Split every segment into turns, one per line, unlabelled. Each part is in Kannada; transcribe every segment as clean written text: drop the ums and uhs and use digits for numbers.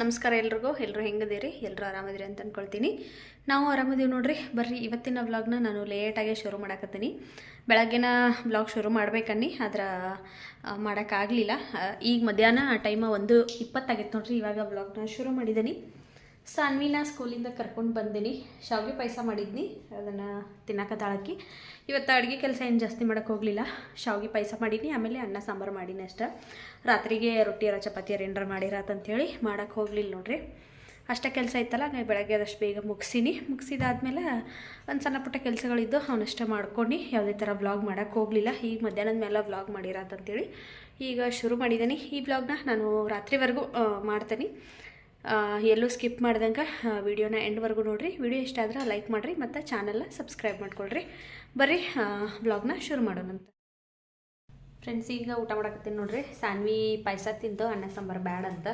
ನಮಸ್ಕಾರ ಎಲ್ಲರೂ ಹೆಂಗದಿರಿ ಎಲ್ಲರೂ ಆರಾಮದಿರಿ ಅಂತ ಅಂದ್ಕೊಳ್ತೀನಿ. ನಾವು ಆರಾಮದೀವಿ ನೋಡ್ರಿ. ಬರ್ರಿ ಇವತ್ತಿನ ವ್ಲಾಗ್ನ ನಾನು ಲೇಟಾಗಿ ಶುರು ಮಾಡಕತ್ತೀನಿ. ಬೆಳಗ್ಗಿನ ವ್ಲಾಗ್ ಶುರು ಮಾಡ್ಬೇಕನ್ನಿ ಆದ್ರೆ ಮಾಡೋಕ್ಕಾಗಲಿಲ್ಲ. ಈಗ ಮಧ್ಯಾಹ್ನ ಟೈಮ 1:20 ಆಗಿತ್ತು ನೋಡ್ರಿ. ಇವಾಗ ವ್ಲಾಗ್ನ ಶುರು ಮಾಡಿದ್ದೀನಿ. ಸಾನ್ವಿನ ಸ್ಕೂಲಿಂದ ಕರ್ಕೊಂಡು ಬಂದೀನಿ. ಶಾವಿಗೆ ಪಾಯಸ ಮಾಡಿದ್ನಿ, ಅದನ್ನು ತಿನ್ನಕತ್ತಾಳಕ್ಕಿ. ಇವತ್ತು ಅಡುಗೆ ಕೆಲಸ ಏನು ಜಾಸ್ತಿ ಮಾಡೋಕ್ಕೆ ಹೋಗಲಿಲ್ಲ. ಶಾವಿಗೆ ಪಾಯಸ ಮಾಡೀನಿ, ಆಮೇಲೆ ಅನ್ನ ಸಾಂಬಾರು ಮಾಡೀನಿ ಅಷ್ಟೇ. ರಾತ್ರಿಗೆ ರೊಟ್ಟಿಯರ ಚಪಾತಿಯರ ಏನಾರ ಮಾಡಿರತ್ತಂಥೇಳಿ ಮಾಡೋಕ್ಕೆ ಹೋಗಲಿಲ್ಲ ನೋಡ್ರಿ. ಅಷ್ಟೇ ಕೆಲಸ ಇತ್ತಲ್ಲ, ನಾನು ಬೆಳಗ್ಗೆ ಅದಷ್ಟು ಬೇಗ ಮುಗಿಸಿದಾದ್ಮೇಲೆ ಒಂದು ಸಣ್ಣ ಪುಟ್ಟ ಕೆಲಸಗಳಿದ್ದು ಅವನಷ್ಟೇ ಮಾಡ್ಕೊಂಡು ಯಾವುದೇ ಥರ ವ್ಲಾಗ್ ಮಾಡೋಕ್ಕೆ ಹೋಗಲಿಲ್ಲ. ಈಗ ಮಧ್ಯಾಹ್ನದ ಮೇಲೆ ವ್ಲಾಗ್ ಮಾಡಿರತ್ತಂತೇಳಿ ಈಗ ಶುರು ಮಾಡಿದ್ದೀನಿ. ಈ ವ್ಲಾಗ್ನ ನಾನು ರಾತ್ರಿವರೆಗೂ ಮಾಡ್ತೀನಿ. ಎಲ್ಲೂ ಸ್ಕಿಪ್ ಮಾಡ್ದಂಗೆ ವಿಡಿಯೋನ ಎಂಡ್ವರೆಗೂ ನೋಡಿರಿ. ವಿಡಿಯೋ ಇಷ್ಟ ಆದ್ರೆ ಲೈಕ್ ಮಾಡಿರಿ ಮತ್ತು ಚಾನಲ್ನ ಸಬ್ಸ್ಕ್ರೈಬ್ ಮಾಡ್ಕೊಳ್ರಿ. ಬರ್ರಿ ವ್ಲಾಗ್ನ ಶುರು ಮಾಡೋಣಂತ. ಫ್ರೆಂಡ್ಸ್, ಈಗ ಊಟ ಮಾಡಕತ್ತೀನಿ ನೋಡ್ರಿ. ಸಾನ್ವಿ ಪಾಯಸ ತಿಂದು ಅನ್ನ ಸಾಂಬಾರು ಬ್ಯಾಡ ಅಂತ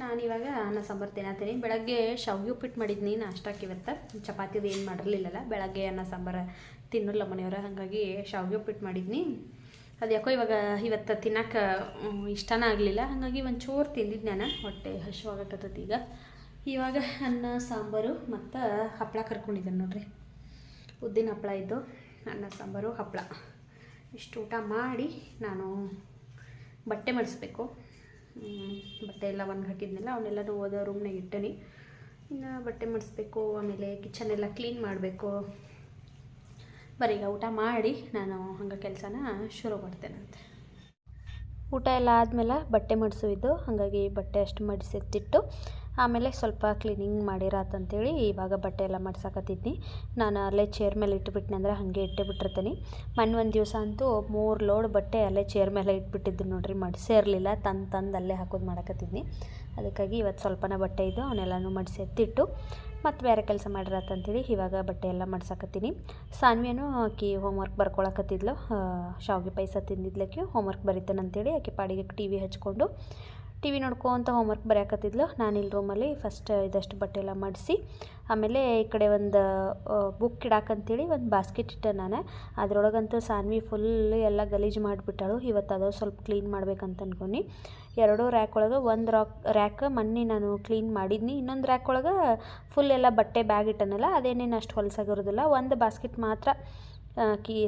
ನಾನಿವಾಗ ಅನ್ನ ಸಾಂಬಾರು ತಿನ್ನತ್ತೀನಿ. ಬೆಳಗ್ಗೆ ಶಾವಿಗೆ ಉಪ್ಪಿಟ್ಟು ಮಾಡಿದ್ನಿ ನಾಷ್ಟಕ್ಕೆ. ಇವತ್ತು ಚಪಾತಿದು ಏನು ಮಾಡಿರಲಿಲ್ಲಲ್ಲ, ಬೆಳಗ್ಗೆ ಅನ್ನ ಸಾಂಬಾರು ತಿನ್ನಲ್ಲ ಮನೆಯವ್ರ, ಹಾಗಾಗಿ ಶಾವಿಗೆ ಉಪ್ಪಿಟ್ಟು ಮಾಡಿದ್ನಿ. ಅದು ಯಾಕೋ ಇವತ್ತು ತಿನ್ನೋಕೆ ಇಷ್ಟನೇ ಆಗಲಿಲ್ಲ, ಹಾಗಾಗಿ ಒಂಚೂರು ತಿಂದಿದ್ದು ನಾನು. ಹೊಟ್ಟೆ ಹಸಿವಾಗಕತ್ತೈತಿ. ಇವಾಗ ಅನ್ನ ಸಾಂಬಾರು ಮತ್ತು ಹಪ್ಪಳ ಕರ್ಕೊಂಡಿದ್ದೇನೆ ನೋಡ್ರಿ. ಉದ್ದಿನ ಹಪ್ಪಳ ಇದ್ದು ಅನ್ನ ಸಾಂಬಾರು ಹಪ್ಪಳ ಇಷ್ಟು ಊಟ ಮಾಡಿ ನಾನು ಬಟ್ಟೆ ಮಡಿಸ್ಬೇಕು. ಬಟ್ಟೆ ಎಲ್ಲ ಒಣಗಿ ಹಾಕಿದ್ನೆಲ್ಲ ಅವನ್ನೆಲ್ಲನೂ ಓದೋ ರೂಮ್ನಾಗ ಇಟ್ಟನಿ. ಇನ್ನು ಬಟ್ಟೆ ಮಡಿಸ್ಬೇಕು, ಆಮೇಲೆ ಕಿಚನ್ ಎಲ್ಲ ಕ್ಲೀನ್ ಮಾಡಬೇಕು. ಬರೀಗ ಊಟ ಮಾಡಿ ನಾನು ಹಂಗೆ ಕೆಲಸನ ಶುರು ಮಾಡ್ತೇನಂತೆ. ಊಟ ಎಲ್ಲ ಆದಮೇಲೆ ಬಟ್ಟೆ ಮಡಿಸೋದು, ಹಾಗಾಗಿ ಬಟ್ಟೆ ಅಷ್ಟು ಮಡಿಸೆತ್ತಿಟ್ಟು ಆಮೇಲೆ ಸ್ವಲ್ಪ ಕ್ಲೀನಿಂಗ್ ಮಾಡಿರತ್ತಂತೇಳಿ ಇವಾಗ ಬಟ್ಟೆ ಎಲ್ಲ ಮಡ್ಸಕತ್ತಿದ್ನಿ. ನಾನು ಅಲ್ಲೇ ಚೇರ್ ಮೇಲೆ ಇಟ್ಟುಬಿಟ್ನಿ ಅಂದ್ರೆ ಹಾಗೆ ಇಟ್ಟೇ ಬಿಟ್ಟಿರ್ತೀನಿ. ಒಂದು ದಿವಸ ಅಂತೂ 3 ಲೋಡ್ ಬಟ್ಟೆ ಅಲ್ಲೇ ಚೇರ್ ಮೇಲೆ ಇಟ್ಬಿಟ್ಟಿದ್ದು ನೋಡ್ರಿ. ಮಡಿಸೇ ಇರಲಿಲ್ಲ, ತಂದು ಅಲ್ಲೇ ಹಾಕೋದು ಮಾಡಕತ್ತಿದ್ನಿ. ಅದಕ್ಕಾಗಿ ಇವತ್ತು ಸ್ವಲ್ಪನೇ ಬಟ್ಟೆ ಇದ್ದು ಅವನ್ನೆಲ್ಲನೂ ಮಡಿಸೆತ್ತಿಟ್ಟು ಮತ್ತು ಬೇರೆ ಕೆಲಸ ಮಾಡಿರತ್ತಂತೇಳಿ ಇವಾಗ ಬಟ್ಟೆ ಎಲ್ಲ ಮಡ್ಸಕತ್ತೀನಿ. ಸಾನ್ವಿಯೂ ಆಕಿ ಹೋಮ್ವರ್ಕ್ ಬರ್ಕೊಳಕತ್ತಿದ್ಲು. ಶಾವಿಗೆ ಪಾಯಸ ತಿಂದಿದ್ಲಕ್ಕೆ ಹೋಮ್ವರ್ಕ್ ಬರೀತಾನಂತೇಳಿ ಆಕೆ ಪಾಡಿಗೆ TV ಹಚ್ಕೊಂಡು TV ನೋಡ್ಕೊಂತ ಹೋಮ್ವರ್ಕ್ ಬರೆಯಕತ್ತಿದ್ಲು. ನಾನು ಇಲ್ಲಿ ರೂಮಲ್ಲಿ ಫಸ್ಟ್ ಇದಷ್ಟು ಬಟ್ಟೆ ಎಲ್ಲ ಮಡಿಸಿ ಆಮೇಲೆ ಈ ಕಡೆ ಒಂದು ಬುಕ್ ಇಡಾಕಂತೇಳಿ ಒಂದು ಬಾಸ್ಕೆಟ್ ಇಟ್ಟೆ ನಾನು. ಅದರೊಳಗಂತೂ ಸಾನ್ವಿ ಫುಲ್ ಎಲ್ಲ ಗಲೀಜು ಮಾಡಿಬಿಟ್ಟಾಳು. ಇವತ್ತು ಅದು ಸ್ವಲ್ಪ ಕ್ಲೀನ್ ಮಾಡ್ಬೇಕಂತ ಅನ್ಕೊಂಡು 2 ರ್ಯಾಕ್ ಒಳಗೆ ಒಂದು ರ್ಯಾಕ್ ಮೊನ್ನೆ ನಾನು ಕ್ಲೀನ್ ಮಾಡಿದ್ನಿ. ಇನ್ನೊಂದು ರ್ಯಾಕ್ ಒಳಗೆ ಫುಲ್ ಎಲ್ಲ ಬಟ್ಟೆ ಬ್ಯಾಗ್ ಇಟ್ಟನಲ್ಲ, ಅದೇನೇನು ಅಷ್ಟು ಹೊಲಸಾಗಿರೋದಿಲ್ಲ. ಒಂದು ಬಾಸ್ಕೆಟ್ ಮಾತ್ರ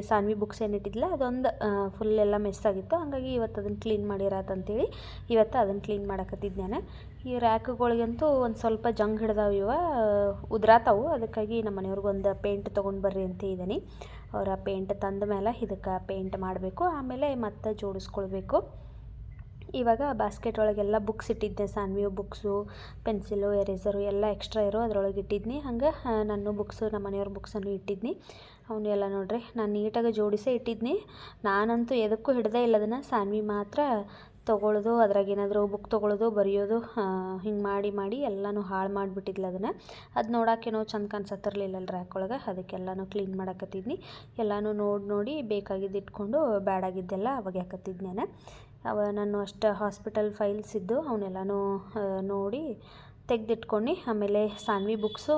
ಸಾನ್ವಿ ಬುಕ್ಸ್ ಏನಿಟ್ಟಿದ್ದಿಲ್ಲ ಅದೊಂದು ಫುಲ್ ಎಲ್ಲ ಮೆಸ್ ಆಗಿತ್ತು. ಹಾಗಾಗಿ ಇವತ್ತು ಅದನ್ನು ಕ್ಲೀನ್ ಮಾಡಿರತ್ತಂತೇಳಿ ಇವತ್ತು ಅದನ್ನು ಕ್ಲೀನ್ ಮಾಡಕತ್ತಿದ್ದು ನಾನು. ಈ ರ್ಯಾಕ್ಗಳಿಗಂತೂ ಒಂದು ಸ್ವಲ್ಪ ಜಂಗ್ ಹಿಡ್ದಾವ, ಉದ್ರಾತಾವು. ಅದಕ್ಕಾಗಿ ನಮ್ಮ ಮನೆಯವ್ರಿಗೊಂದು ಪೇಂಟ್ ತೊಗೊಂಡು ಬರ್ರಿ ಅಂತ ಇದ್ದೀನಿ. ಅವರ ಪೇಂಟ್ ತಂದ ಮೇಲೆ ಇದಕ್ಕೆ ಪೇಂಟ್ ಮಾಡಬೇಕು, ಆಮೇಲೆ ಮತ್ತೆ ಜೋಡಿಸ್ಕೊಳ್ಬೇಕು. ಇವಾಗ ಬಾಸ್ಕೆಟ್ ಒಳಗೆಲ್ಲ ಬುಕ್ಸ್ ಇಟ್ಟಿದ್ದೆ. ಸಾನ್ವಿಯು ಬುಕ್ಸು, ಪೆನ್ಸಿಲು, ಎರೇಸರು ಎಲ್ಲ ಎಕ್ಸ್ಟ್ರಾ ಇರೋ ಅದರೊಳಗೆ ಇಟ್ಟಿದ್ನಿ. ಹಂಗೆ ನನ್ನ ಬುಕ್ಸು, ನಮ್ಮ ಮನೆಯವ್ರ ಬುಕ್ಸನ್ನು ಇಟ್ಟಿದ್ನಿ. ಅವನು ಎಲ್ಲ ನೋಡ್ರಿ ನಾನು ನೀಟಾಗಿ ಜೋಡಿಸೇ ಇಟ್ಟಿದ್ನಿ. ನಾನಂತೂ ಎದಕ್ಕೂ ಹಿಡ್ದೇ ಇಲ್ಲ ಅದನ್ನು. ಸಾನ್ವಿ ಮಾತ್ರ ತೊಗೊಳ್ಳೋದು, ಅದ್ರಾಗ ಏನಾದರೂ ಬುಕ್ ತೊಗೊಳ್ಳೋದು, ಬರೆಯೋದು, ಹಿಂಗೆ ಮಾಡಿ ಎಲ್ಲನೂ ಹಾಳು ಮಾಡಿಬಿಟ್ಟಿದ್ಲು ಅದನ್ನು. ಅದು ನೋಡೋಕ್ಕೇನೋ ಚಂದ ಕಾಣಿಸತ್ತಿರಲಿಲ್ಲ ರ್ಯಾಕ್ ಒಳಗೆ. ಅದಕ್ಕೆಲ್ಲನೂ ಕ್ಲೀನ್ ಮಾಡಕತ್ತಿದ್ನಿ. ಎಲ್ಲನೂ ನೋಡಿ ಬೇಕಾಗಿದ್ದು ಇಟ್ಕೊಂಡು ಬ್ಯಾಡಾಗಿದ್ದೆಲ್ಲ ಅವಾಗ ಯಾಕತ್ತಿದ್ನಿ ನಾನು ಅಷ್ಟು ಹಾಸ್ಪಿಟಲ್ ಫೈಲ್ಸ್ ಇದ್ದು ಅವನ್ನೆಲ್ಲನೂ ನೋಡಿ ತೆಗೆದಿಟ್ಕೊಂಡು ಆಮೇಲೆ ಸಾನ್ವಿ ಬುಕ್ಸು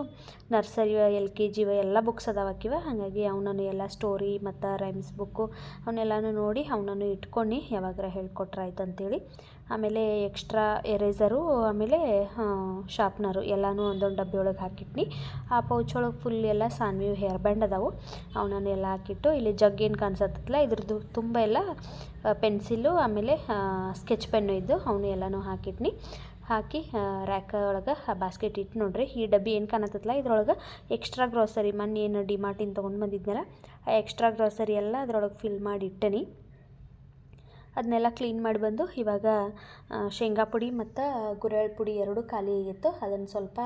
ನರ್ಸರಿ LKG ಎಲ್ಲ ಬುಕ್ಸ್ ಅದಾವಕ್ಕಿವ. ಹಾಗಾಗಿ ಅವನನ್ನು ಎಲ್ಲ ಸ್ಟೋರಿ ಮತ್ತು ರೈಮ್ಸ್ ಬುಕ್ಕು ಅವನ್ನೆಲ್ಲನೂ ನೋಡಿ ಅವನನ್ನು ಇಟ್ಕೊಂಡು ಯಾವಾಗಾರ ಹೇಳ್ಕೊಟ್ರಾಯ್ತು ಅಂತೇಳಿ. ಆಮೇಲೆ ಎಕ್ಸ್ಟ್ರಾ ಎರೇಸರು, ಆಮೇಲೆ ಶಾರ್ಪ್ನರು ಎಲ್ಲನೂ ಒಂದೊಂದು ಡಬ್ಬಿ ಒಳಗೆ ಹಾಕಿಟ್ನಿ. ಆ ಪೌಚ್ ಒಳಗೆ ಫುಲ್ ಎಲ್ಲ ಸಾನ್ವಿ ಹೇರ್ ಬ್ಯಾಂಡ್ ಅದಾವು, ಅವನನ್ನು ಎಲ್ಲ ಹಾಕಿಟ್ಟು ಇಲ್ಲಿ ಜಗ್ ಏನು ಕಾಣಿಸತ್ತಲ್ಲ ಇದ್ರದ್ದು ತುಂಬ ಎಲ್ಲ ಪೆನ್ಸಿಲು, ಆಮೇಲೆ ಸ್ಕೆಚ್ ಪೆನ್ನು ಇದ್ದು ಅವನು ಎಲ್ಲನೂ ಹಾಕಿ ರ್ಯಾಕ್ ಒಳಗೆ ಬಾಸ್ಕೆಟ್ ಇಟ್ಟು ನೋಡ್ರಿ. ಈ ಡಬ್ಬಿ ಏನು ಕಾಣತ್ತಲ್ಲ ಇದ್ರೊಳಗೆ ಎಕ್ಸ್ಟ್ರಾ ಗ್ರೋಸರಿ ಮೊನ್ನೆ ಏನು ಡಿಮಾರ್ಟಿಂದ ತೊಗೊಂಡು ಬಂದಿದ್ನಲ್ಲ ಆ ಎಕ್ಸ್ಟ್ರಾ ಗ್ರೋಸರಿ ಎಲ್ಲ ಅದ್ರೊಳಗೆ ಫಿಲ್ ಮಾಡಿ ಇಟ್ಟನಿ. ಅದನ್ನೆಲ್ಲ ಕ್ಲೀನ್ ಮಾಡಿ ಬಂದು ಇವಾಗ ಶೇಂಗಾ ಪುಡಿ ಮತ್ತು ಗುರೆಳ್ ಪುಡಿ 2 ಖಾಲಿ ಆಗಿತ್ತು, ಅದನ್ನು ಸ್ವಲ್ಪ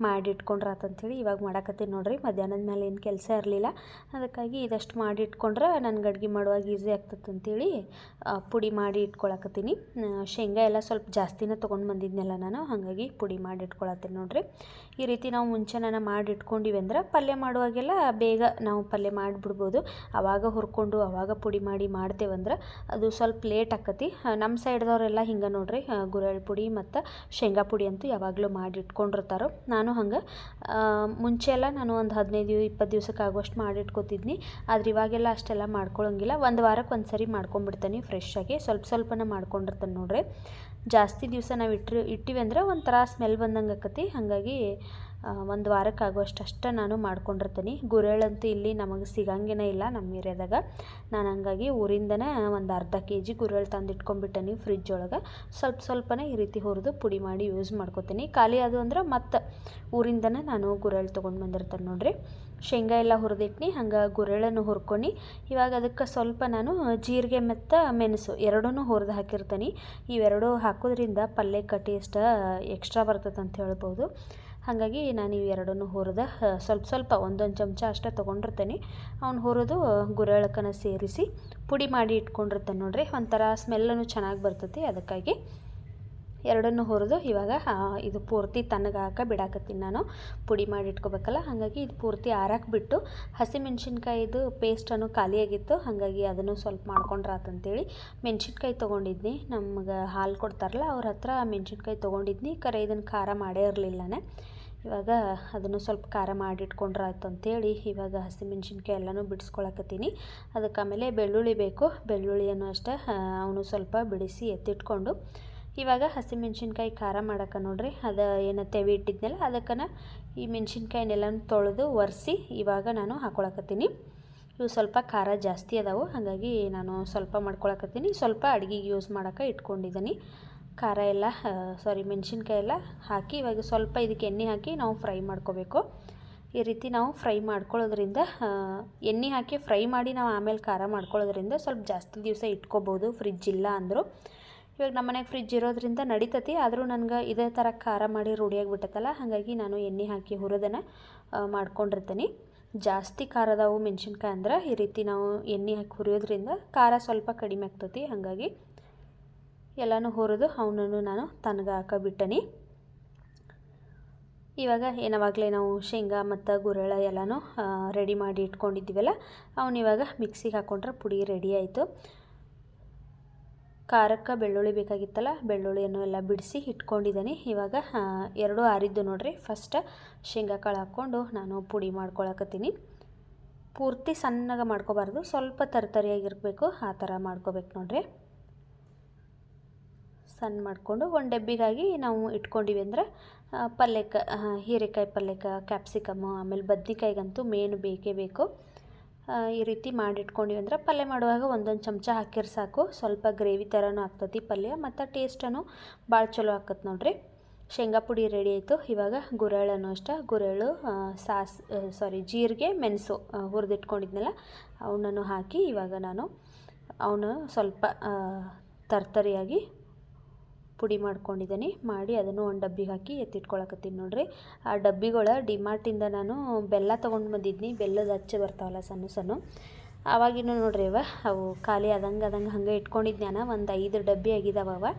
ಮಾಡಿಟ್ಕೊಂಡ್ರಾತಂಥೇಳಿ ಇವಾಗ ಮಾಡಕತ್ತೀನಿ ನೋಡ್ರಿ. ಮಧ್ಯಾಹ್ನದ ಮೇಲೆ ಏನು ಕೆಲಸ ಇರಲಿಲ್ಲ, ಅದಕ್ಕಾಗಿ ಇದಷ್ಟು ಮಾಡಿ ಇಟ್ಕೊಂಡ್ರೆ ನನಗೆ ಅಡುಗೆ ಮಾಡುವಾಗ ಈಸಿ ಆಗ್ತದಂತೇಳಿ ಪುಡಿ ಮಾಡಿ ಇಟ್ಕೊಳಕತ್ತೀನಿ. ಶೇಂಗಾ ಎಲ್ಲ ಸ್ವಲ್ಪ ಜಾಸ್ತಿನೇ ತೊಗೊಂಡು ಬಂದಿದ್ನಲ್ಲ ನಾನು, ಹಾಗಾಗಿ ಪುಡಿ ಮಾಡಿ ಇಟ್ಕೊಳತ್ತೀನಿ ನೋಡ್ರಿ. ಈ ರೀತಿ ನಾವು ಮುಂಚೆನ ಮಾಡಿ ಇಟ್ಕೊಂಡಿವಿ ಅಂದ್ರೆ ಪಲ್ಯ ಮಾಡುವಾಗೆಲ್ಲ ಬೇಗ ನಾವು ಪಲ್ಯ ಮಾಡಿಬಿಡ್ಬೋದು. ಆವಾಗ ಹುರ್ಕೊಂಡು ಆವಾಗ ಪುಡಿ ಮಾಡಿ ಮಾಡ್ತೇವಂದ್ರೆ ಅದು ಸ್ವಲ್ಪ ಸ್ವಲ್ಪ ಲೇಟ್ ಆಕತಿ. ನಮ್ಮ ಸೈಡ್ದವರೆಲ್ಲ ಹಿಂಗೆ ನೋಡ್ರಿ, ಗುರೆಳ್ ಪುಡಿ ಮತ್ತು ಶೇಂಗಾ ಪುಡಿ ಅಂತೂ ಯಾವಾಗಲೂ ಮಾಡಿ ಇಟ್ಕೊಂಡಿರ್ತಾರೋ. ನಾನು ಹಂಗೆ ಮುಂಚೆ ಎಲ್ಲ ನಾನು ಒಂದು 15-20 ದಿವ್ಸಕ್ಕೆ ಆಗುವಷ್ಟು ಮಾಡಿಟ್ಕೋತಿದ್ನಿ. ಆದ್ರೆ ಇವಾಗೆಲ್ಲ ಅಷ್ಟೆಲ್ಲ ಮಾಡ್ಕೊಳ್ಳೋಂಗಿಲ್ಲ. ಒಂದು ವಾರಕ್ಕೆ ಒಂದು ಸರಿ ಮಾಡ್ಕೊಂಡ್ಬಿಡ್ತೀನಿ ಫ್ರೆಶ್ಶಾಗಿ. ಸ್ವಲ್ಪನೇ ಮಾಡ್ಕೊಂಡಿರ್ತಾನೆ ನೋಡ್ರಿ. ಜಾಸ್ತಿ ದಿವಸ ನಾವು ಇಟ್ಟಿವಿ ಅಂದ್ರೆ ಒಂಥರ ಸ್ಮೆಲ್ ಬಂದಂಗೆ ಆಕತಿ. ಹಾಗಾಗಿ ಒಂದು ವಾರಕ್ಕೆ ಆಗುವಷ್ಟು ಅಷ್ಟೇ ನಾನು ಮಾಡ್ಕೊಂಡಿರ್ತೀನಿ. ಗುರೆಳಂತೂ ಇಲ್ಲಿ ನಮಗೆ ಸಿಗಂಗೇ ಇಲ್ಲ ನಮ್ಮ ಏರಿಯಾದಾಗ. ನಾನು ಹಂಗಾಗಿ ಊರಿಂದನೇ ಒಂದು ಅರ್ಧ kg ಗುರೆಳ್ ತಂದು ಇಟ್ಕೊಂಡ್ಬಿಟ್ಟೇನಿ ಫ್ರಿಜ್ ಒಳಗೆ. ಸ್ವಲ್ಪನೇ ಈ ರೀತಿ ಹುರಿದು ಪುಡಿ ಮಾಡಿ ಯೂಸ್ ಮಾಡ್ಕೋತೀನಿ. ಖಾಲಿ ಅದು ಅಂದ್ರೆ ಮತ್ತು ಊರಿಂದನೇ ನಾನು ಗುರೆಳ್ ತೊಗೊಂಡು ಬಂದಿರ್ತೀನಿ ನೋಡ್ರಿ. ಶೇಂಗಾ ಎಲ್ಲ ಹುರಿದಿಟ್ನಿ, ಹಂಗೆ ಗುರೆಳನ್ನು ಹುರ್ಕೊಂಡು ಇವಾಗ ಅದಕ್ಕೆ ಸ್ವಲ್ಪ ನಾನು ಜೀರಿಗೆ ಮತ್ತು ಮೆಣಸು ಎರಡೂ ಹುರಿದು ಹಾಕಿರ್ತೀನಿ. ಇವೆರಡೂ ಹಾಕೋದ್ರಿಂದ ಪಲ್ಯಕ್ಕೆ ಟೇಸ್ಟ್ ಎಕ್ಸ್ಟ್ರಾ ಬರ್ತದೆ ಅಂತ ಹೇಳ್ಬೋದು. ಹಾಗಾಗಿ ನಾನು ಇವೆರಡನ್ನೂ ಹುರಿದು ಸ್ವಲ್ಪ ಒಂದೊಂದು ಚಮಚ ಅಷ್ಟೇ ತೊಗೊಂಡಿರ್ತೇನೆ. ಅವ್ನು ಹುರಿದು ಗುರೆಳಕ್ಕನ ಸೇರಿಸಿ ಪುಡಿ ಮಾಡಿ ಇಟ್ಕೊಂಡಿರ್ತೇನೆ ನೋಡ್ರಿ. ಒಂಥರ ಸ್ಮೆಲ್ಲೂ ಚೆನ್ನಾಗಿ ಬರ್ತೈತಿ. ಅದಕ್ಕಾಗಿ ಎರಡನ್ನೂ ಹುರಿದು ಇವಾಗ ಇದು ಪೂರ್ತಿ ತಣ್ಣಗೆ ಬಿಡಾಕತ್ತೀನಿ ನಾನು. ಪುಡಿ ಮಾಡಿ ಇಟ್ಕೋಬೇಕಲ್ಲ, ಹಾಗಾಗಿ ಇದು ಪೂರ್ತಿ ಆರಾಕ್ಬಿಟ್ಟು ಹಸಿಮೆಣ್ಸಿನ್ಕಾಯಿದು ಪೇಸ್ಟನ್ನು ಖಾಲಿಯಾಗಿತ್ತು. ಹಾಗಾಗಿ ಅದನ್ನು ಸ್ವಲ್ಪ ಮಾಡ್ಕೊಂಡ್ರಾತಂತೇಳಿ ಮೆಣ್ಸಿನ್ಕಾಯಿ ತೊಗೊಂಡಿದ್ನಿ. ನಮ್ಗೆ ಹಾಲು ಕೊಡ್ತಾರಲ್ಲ ಅವ್ರ ಹತ್ರ ಮೆಣ್ಸಿನ್ಕಾಯಿ ತೊಗೊಂಡಿದ್ನಿ. ಕರೆ ಇದನ್ನು ಖಾರ ಮಾಡೇ ಇರಲಿಲ್ಲನೇ. ಇವಾಗ ಅದನ್ನು ಸ್ವಲ್ಪ ಖಾರ ಮಾಡಿಟ್ಕೊಂಡ್ರಾಯ್ತು ಅಂತೇಳಿ ಇವಾಗ ಹಸಿಮೆಣ್ಸಿನ್ಕಾಯಿ ಎಲ್ಲನೂ ಬಿಡಿಸ್ಕೊಳಕತ್ತೀನಿ. ಅದಕ್ಕೆ ಆಮೇಲೆ ಬೆಳ್ಳುಳ್ಳಿ ಬೇಕು. ಬೆಳ್ಳುಳ್ಳಿಯನ್ನು ಅಷ್ಟೇ ಅವನು ಸ್ವಲ್ಪ ಬಿಡಿಸಿ ಎತ್ತಿಟ್ಕೊಂಡು ಇವಾಗ ಹಸಿಮೆಣ್ಸಿನ್ಕಾಯಿ ಖಾರ ಮಾಡೋಕೆ ನೋಡ್ರಿ, ಅದು ಏನು ತೆವಿ ಇಟ್ಟಿದ್ನಲ್ಲ ಅದಕ್ಕನ ಈ ಮೆಣ್ಸಿನ್ಕಾಯಿನೆಲ್ಲನೂ ತೊಳೆದು ಒರೆಸಿ ಇವಾಗ ನಾನು ಹಾಕ್ಕೊಳಕತ್ತೀನಿ. ಇವು ಸ್ವಲ್ಪ ಖಾರ ಜಾಸ್ತಿ ಅದಾವೆ, ಹಾಗಾಗಿ ನಾನು ಸ್ವಲ್ಪ ಮಾಡ್ಕೊಳಕತ್ತೀನಿ. ಸ್ವಲ್ಪ ಅಡುಗೆಗೆ ಯೂಸ್ ಮಾಡೋಕೆ ಇಟ್ಕೊಂಡಿದ್ದೀನಿ. ಖಾರ ಎಲ್ಲ ಮೆಣಸಿನ್ಕಾಯಿ ಎಲ್ಲ ಹಾಕಿ ಇವಾಗ ಸ್ವಲ್ಪ ಇದಕ್ಕೆ ಎಣ್ಣೆ ಹಾಕಿ ನಾವು ಫ್ರೈ ಮಾಡ್ಕೋಬೇಕು. ಈ ರೀತಿ ನಾವು ಫ್ರೈ ಮಾಡ್ಕೊಳ್ಳೋದ್ರಿಂದ ಎಣ್ಣೆ ಹಾಕಿ ಫ್ರೈ ಮಾಡಿ ನಾವು ಆಮೇಲೆ ಖಾರ ಮಾಡ್ಕೊಳ್ಳೋದ್ರಿಂದ ಸ್ವಲ್ಪ ಜಾಸ್ತಿ ದಿವಸ ಇಟ್ಕೋಬೋದು, ಫ್ರಿಜ್ ಇಲ್ಲ ಅಂದರು. ಇವಾಗ ನಮ್ಮ ಮನೆಗೆ ಫ್ರಿಜ್ ಇರೋದ್ರಿಂದ ನಡಿತತಿ. ಆದರೂ ನನಗೆ ಇದೇ ಥರ ಖಾರ ಮಾಡಿ ರೂಢಿಯಾಗಿಬಿಟ್ಟತ್ತಲ್ಲ, ಹಾಗಾಗಿ ನಾನು ಎಣ್ಣೆ ಹಾಕಿ ಹುರಿದನ್ನು ಮಾಡ್ಕೊಂಡಿರ್ತೀನಿ. ಜಾಸ್ತಿ ಖಾರದವು ಮೆಣಸಿನ್ಕಾಯಿ ಅಂದ್ರೆ ಈ ರೀತಿ ನಾವು ಎಣ್ಣೆ ಹಾಕಿ ಹುರಿಯೋದ್ರಿಂದ ಖಾರ ಸ್ವಲ್ಪ ಕಡಿಮೆ ಆಗ್ತತಿ. ಹಾಗಾಗಿ ಎಲ್ಲನೂ ಹುರಿದು ಅವನನ್ನು ನಾನು ತಣ್ಣಗೆ ಹಾಕಿಬಿಟ್ಟನಿ. ಇವಾಗ ಏನಾವಾಗಲೇ ನಾವು ಶೇಂಗಾ ಮತ್ತು ಗುರೆಳ ಎಲ್ಲನೂ ರೆಡಿ ಮಾಡಿ ಇಟ್ಕೊಂಡಿದ್ದೀವಲ್ಲ, ಅವನಿವಾಗ ಮಿಕ್ಸಿಗೆ ಹಾಕ್ಕೊಂಡ್ರೆ ಪುಡಿ ರೆಡಿ ಆಯಿತು. ಖಾರಕ್ಕೆ ಬೆಳ್ಳುಳ್ಳಿ ಬೇಕಾಗಿತ್ತಲ್ಲ, ಬೆಳ್ಳುಳ್ಳಿಯನ್ನು ಎಲ್ಲ ಬಿಡಿಸಿ ಇಟ್ಕೊಂಡಿದ್ದೀನಿ. ಇವಾಗ ಎರಡೂ ಆರಿದ್ದು ನೋಡ್ರಿ. ಫಸ್ಟ್ ಶೇಂಗಾ ಕಾಳು ಹಾಕ್ಕೊಂಡು ನಾನು ಪುಡಿ ಮಾಡ್ಕೊಳಕತ್ತೀನಿ. ಪೂರ್ತಿ ಸಣ್ಣಗೆ ಮಾಡ್ಕೋಬಾರ್ದು, ಸ್ವಲ್ಪ ತರಿಯಾಗಿರ್ಬೇಕು, ಆ ಥರ ಮಾಡ್ಕೋಬೇಕು ನೋಡ್ರಿ. ಸಣ್ಣ ಮಾಡಿಕೊಂಡು ಒಂದು ಡಬ್ಬಿಗಾಗಿ ನಾವು ಇಟ್ಕೊಂಡಿವಿ ಅಂದ್ರೆ ಪಲ್ಯಕ್ಕೆ ಹೀರೆಕಾಯಿ ಪಲ್ಯಕ್ಕೆ ಕ್ಯಾಪ್ಸಿಕಮ್ಮು ಆಮೇಲೆ ಬದ್ನಿಕಾಯಿಗಂತೂ ಮೇನ್ ಬೇಕೇ ಬೇಕು. ಈ ರೀತಿ ಮಾಡಿಟ್ಕೊಂಡಿವಿ ಅಂದ್ರೆ ಪಲ್ಯ ಮಾಡುವಾಗ ಒಂದೊಂದು ಚಮಚ ಹಾಕಿದ್ರೆ ಸಾಕು. ಸ್ವಲ್ಪ ಗ್ರೇವಿ ಥರನೂ ಆಗ್ತತಿ ಪಲ್ಯ ಮತ್ತು ಟೇಸ್ಟನ್ನು ಭಾಳ ಚಲೋ ಆಕತ್ತೆ ನೋಡ್ರಿ. ಶೇಂಗಾ ಪುಡಿ ರೆಡಿ ಆಯಿತು. ಇವಾಗ ಗುರೆಳನ್ನು ಅಷ್ಟೇ, ಗುರೆಳು ಜೀರಿಗೆ ಮೆಣಸು ಹುರಿದಿಟ್ಕೊಂಡಿದ್ನಲ್ಲ ಅವನನ್ನು ಹಾಕಿ ಇವಾಗ ನಾನು ಅವನು ಸ್ವಲ್ಪ ತರ್ತರಿಯಾಗಿ ಪುಡಿ ಮಾಡ್ಕೊಂಡಿದ್ದೀನಿ. ಮಾಡಿ ಅದನ್ನು ಒಂದು ಡಬ್ಬಿಗೆ ಹಾಕಿ ಎತ್ತಿಟ್ಕೊಳಕತ್ತೀನಿ ನೋಡ್ರಿ. ಆ ಡಬ್ಬಿಗಳ ಡಿಮಾರ್ಟಿಂದ ನಾನು ಬೆಲ್ಲ ತೊಗೊಂಡು ಬಂದಿದ್ನಿ. ಬೆಲ್ಲದ ಅಚ್ಚು ಬರ್ತಾವಲ್ಲ ಸಣ್ಣ ಆವಾಗಿನೂ ನೋಡ್ರಿ ಅವು ಖಾಲಿ ಆದಂಗೆ ಹಂಗೆ ಇಟ್ಕೊಂಡಿದ್ದೆ. ನಾನು ಒಂದು 5 ಡಬ್ಬಿ ಆಗಿದ್ದಾವ.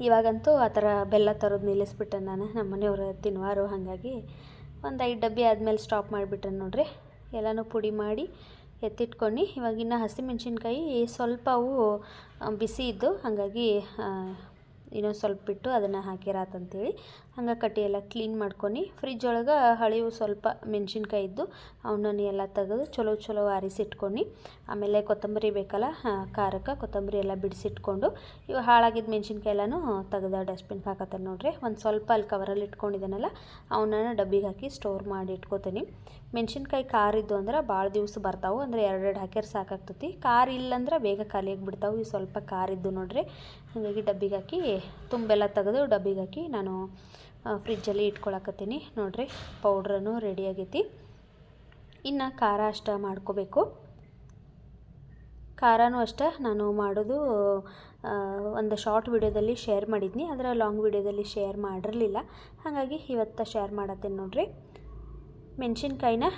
ಇವಾಗಂತೂ ಆ ಥರ ಬೆಲ್ಲ ತರೋದು ನಿಲ್ಲಿಸ್ಬಿಟ್ಟೆ ನಾನು. ನಮ್ಮ ಮನೆಯವರು ತಿನ್ನುವಾರು, ಹಾಗಾಗಿ ಒಂದು 5 ಡಬ್ಬಿ ಆದಮೇಲೆ ಸ್ಟಾಪ್ ಮಾಡಿಬಿಟ್ರೆ ನೋಡ್ರಿ. ಎಲ್ಲನೂ ಪುಡಿ ಮಾಡಿ ಎತ್ತಿಟ್ಕೊಂಡು ಇವಾಗಿನ ಹಸಿಮೆಣ್ಸಿನ್ಕಾಯಿ ಸ್ವಲ್ಪ ಅವು ಬಿಸಿ ಇದ್ದು, ಹಾಗಾಗಿ ಇನ್ನೊಂದು ಸ್ವಲ್ಪ ಬಿಟ್ಟು ಅದನ್ನು ಹಾಕಿರಾತಂತೇಳಿ ಹಂಗೆ ಕಟ್ಟಿ ಎಲ್ಲ ಕ್ಲೀನ್ ಮಾಡ್ಕೊಂಡು ಫ್ರಿಜ್ ಒಳಗೆ ಹಳಿವು ಸ್ವಲ್ಪ ಮೆಣಸಿನ್ಕಾಯಿ ಇದ್ದು ಅವನನ್ನು ಎಲ್ಲ ತೆಗೆದು ಚಲೋ ಆರಿಸಿಟ್ಕೊಂಡು, ಆಮೇಲೆ ಕೊತ್ತಂಬರಿ ಬೇಕಲ್ಲ ಖಾರಕ್ಕೆ, ಕೊತ್ತಂಬರಿ ಎಲ್ಲ ಬಿಡಿಸಿಟ್ಕೊಂಡು ಇವು ಹಾಳಾಗಿದ್ದ ಮೆಣಸಿನ್ಕಾಯಿ ಎಲ್ಲನೂ ತೆಗೆದು ಡಸ್ಟ್ಬಿನ್ಗೆ ಹಾಕತ್ತಾರೆ ನೋಡ್ರಿ. ಒಂದು ಸ್ವಲ್ಪ ಅಲ್ಲಿ ಕವರಲ್ಲಿ ಇಟ್ಕೊಂಡಿದ್ದಾನಲ್ಲ ಅವನನ್ನು ಡಬ್ಬಿಗೆ ಹಾಕಿ ಸ್ಟೋರ್ ಮಾಡಿ ಇಟ್ಕೋತೀನಿ. ಮೆಣಸಿನ್ಕಾಯಿ ಖಾರ ಇದ್ದು ಅಂದ್ರೆ ಭಾಳ ದಿವಸ ಬರ್ತಾವೆ, ಅಂದರೆ 2 ಹಾಕ್ಯಾರ ಸಾಕಾಗ್ತತಿ. ಖಾರ ಇಲ್ಲಂದ್ರೆ ಬೇಗ ಖಾಲಿಯಾಗಿಬಿಡ್ತಾವೆ. ಇವು ಸ್ವಲ್ಪ ಖಾರ ಇದ್ದು ನೋಡ್ರಿ, ಹಾಗಾಗಿ ಡಬ್ಬಿಗೆ ಹಾಕಿ ತುಂಬೆಲ್ಲ ತೆಗೆದು ಡಬ್ಬಿಗೆ ಹಾಕಿ ನಾನು ಫ್ರಿಜ್ಜಲ್ಲಿ ಇಟ್ಕೊಳಕತ್ತೀನಿ ನೋಡ್ರಿ. ಪೌಡ್ರನ್ನು ರೆಡಿ ಆಗೈತಿ. ಇನ್ನು ಖಾರ ಅಷ್ಟೇ ಮಾಡ್ಕೋಬೇಕು. ಖಾರನೂ ಅಷ್ಟೇ ನಾನು ಮಾಡೋದು ಒಂದು ಶಾರ್ಟ್ ವಿಡಿಯೋದಲ್ಲಿ ಶೇರ್ ಮಾಡಿದ್ನಿ, ಅದರ ಲಾಂಗ್ ವಿಡಿಯೋದಲ್ಲಿ ಶೇರ್ ಮಾಡಿರಲಿಲ್ಲ, ಹಾಗಾಗಿ ಇವತ್ತು ಶೇರ್ ಮಾಡತ್ತೇನೆ ನೋಡ್ರಿ. ಮೆಣಸಿನ್ಕಾಯಿನ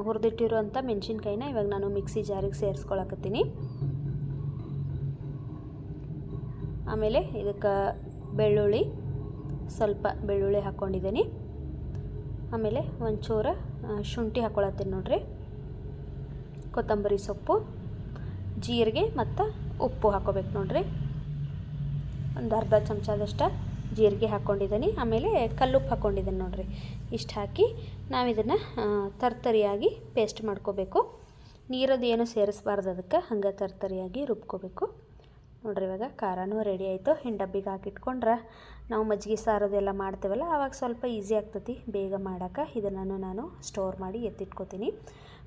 ಹುರಿದಿಟ್ಟಿರುವಂಥ ಮೆಣಸಿನ್ಕಾಯಿನ ಇವಾಗ ನಾನು ಮಿಕ್ಸಿ ಜಾರಿಗೆ ಸೇರಿಸ್ಕೊಳಕತ್ತೀನಿ. ಆಮೇಲೆ ಇದಕ್ಕೆ ಸ್ವಲ್ಪ ಬೆಳ್ಳುಳ್ಳಿ ಹಾಕ್ಕೊಂಡಿದ್ದೀನಿ. ಆಮೇಲೆ ಒಂಚೂರು ಶುಂಠಿ ಹಾಕ್ಕೊಳತ್ತೀನಿ ನೋಡ್ರಿ. ಕೊತ್ತಂಬರಿ ಸೊಪ್ಪು, ಜೀರಿಗೆ ಮತ್ತು ಉಪ್ಪು ಹಾಕೋಬೇಕು ನೋಡ್ರಿ. ಒಂದು ಅರ್ಧ ಚಮಚದಷ್ಟು ಜೀರಿಗೆ ಹಾಕ್ಕೊಂಡಿದ್ದೀನಿ. ಆಮೇಲೆ ಕಲ್ಲುಪ್ಪು ಹಾಕ್ಕೊಂಡಿದ್ದೀನಿ ನೋಡ್ರಿ. ಇಷ್ಟು ಹಾಕಿ ನಾವು ಇದನ್ನು ತರ್ತರಿಯಾಗಿ ಪೇಸ್ಟ್ ಮಾಡ್ಕೋಬೇಕು. ನೀರದ್ದು ಏನು ಸೇರಿಸ್ಬಾರ್ದು, ಅದಕ್ಕೆ ಹಂಗೆ ತರ್ತರಿಯಾಗಿ ರುಬ್ಕೋಬೇಕು ನೋಡ್ರಿ. ಇವಾಗ ಖಾರನೂ ರೆಡಿ ಆಯಿತು. ಇನ್ನು ಡಬ್ಬಿಗೆ ಹಾಕಿಟ್ಕೊಂಡ್ರೆ ನಾವು ಮಜ್ಜಿಗೆ ಸಾರೋದೆಲ್ಲ ಮಾಡ್ತೇವಲ್ಲ, ಆವಾಗ ಸ್ವಲ್ಪ ಈಸಿ ಆಗ್ತೈತಿ ಬೇಗ ಮಾಡೋಕೆ. ಇದನ್ನು ನಾನು ಸ್ಟೋರ್ ಮಾಡಿ ಎತ್ತಿಟ್ಕೋತೀನಿ.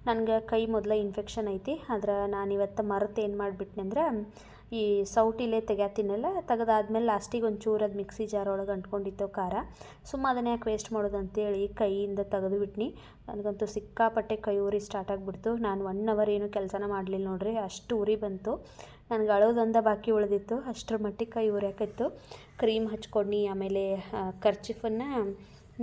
ನನಗೆ ಕೈ ಮೊದಲ ಇನ್ಫೆಕ್ಷನ್ ಐತಿ. ಆದ್ರೆ ನಾನಿವತ್ತು ಮರೆತು ಏನು ಮಾಡಿಬಿಟ್ನಿ ಅಂದ್ರೆ, ಈ ಸೌಟಿಲೆ ತೆಗ್ಯಾತೀನಲ್ಲ, ತೆಗೆದಾದ್ಮೇಲೆ ಲಾಸ್ಟಿಗೆ ಒಂಚೂರು ಅದು ಮಿಕ್ಸಿ ಜಾರ್ ಒಳಗೆ ಅಂಟ್ಕೊಂಡಿತ್ತು ಖಾರ. ಅದನ್ನು ಯಾಕೆ ವೇಸ್ಟ್ ಮಾಡೋದು ಅಂತೇಳಿ ಕೈಯಿಂದ ತೆಗೆದುಬಿಟ್ನಿ. ನನಗಂತೂ ಸಿಕ್ಕಾಪಟ್ಟೆ ಕೈ ಉರಿ ಸ್ಟಾರ್ಟ್ ಆಗಿಬಿಡ್ತು. ನಾನು 1 ಅವರ್ ಏನು ಕೆಲಸನ ಮಾಡಲಿಲ್ಲ ನೋಡ್ರಿ, ಅಷ್ಟು ಉರಿ ಬಂತು. ನನಗೆ ಅಳೋದೊಂದ ಬಾಕಿ ಉಳಿದಿತ್ತು, ಅಷ್ಟರ ಮಟ್ಟಿಗೆ ಕೈ ಉರಿಯಾಕಿತ್ತು. ಕ್ರೀಮ್ ಹಚ್ಕೊಂಡು ಆಮೇಲೆ ಕರ್ಚಿಫನ್ನು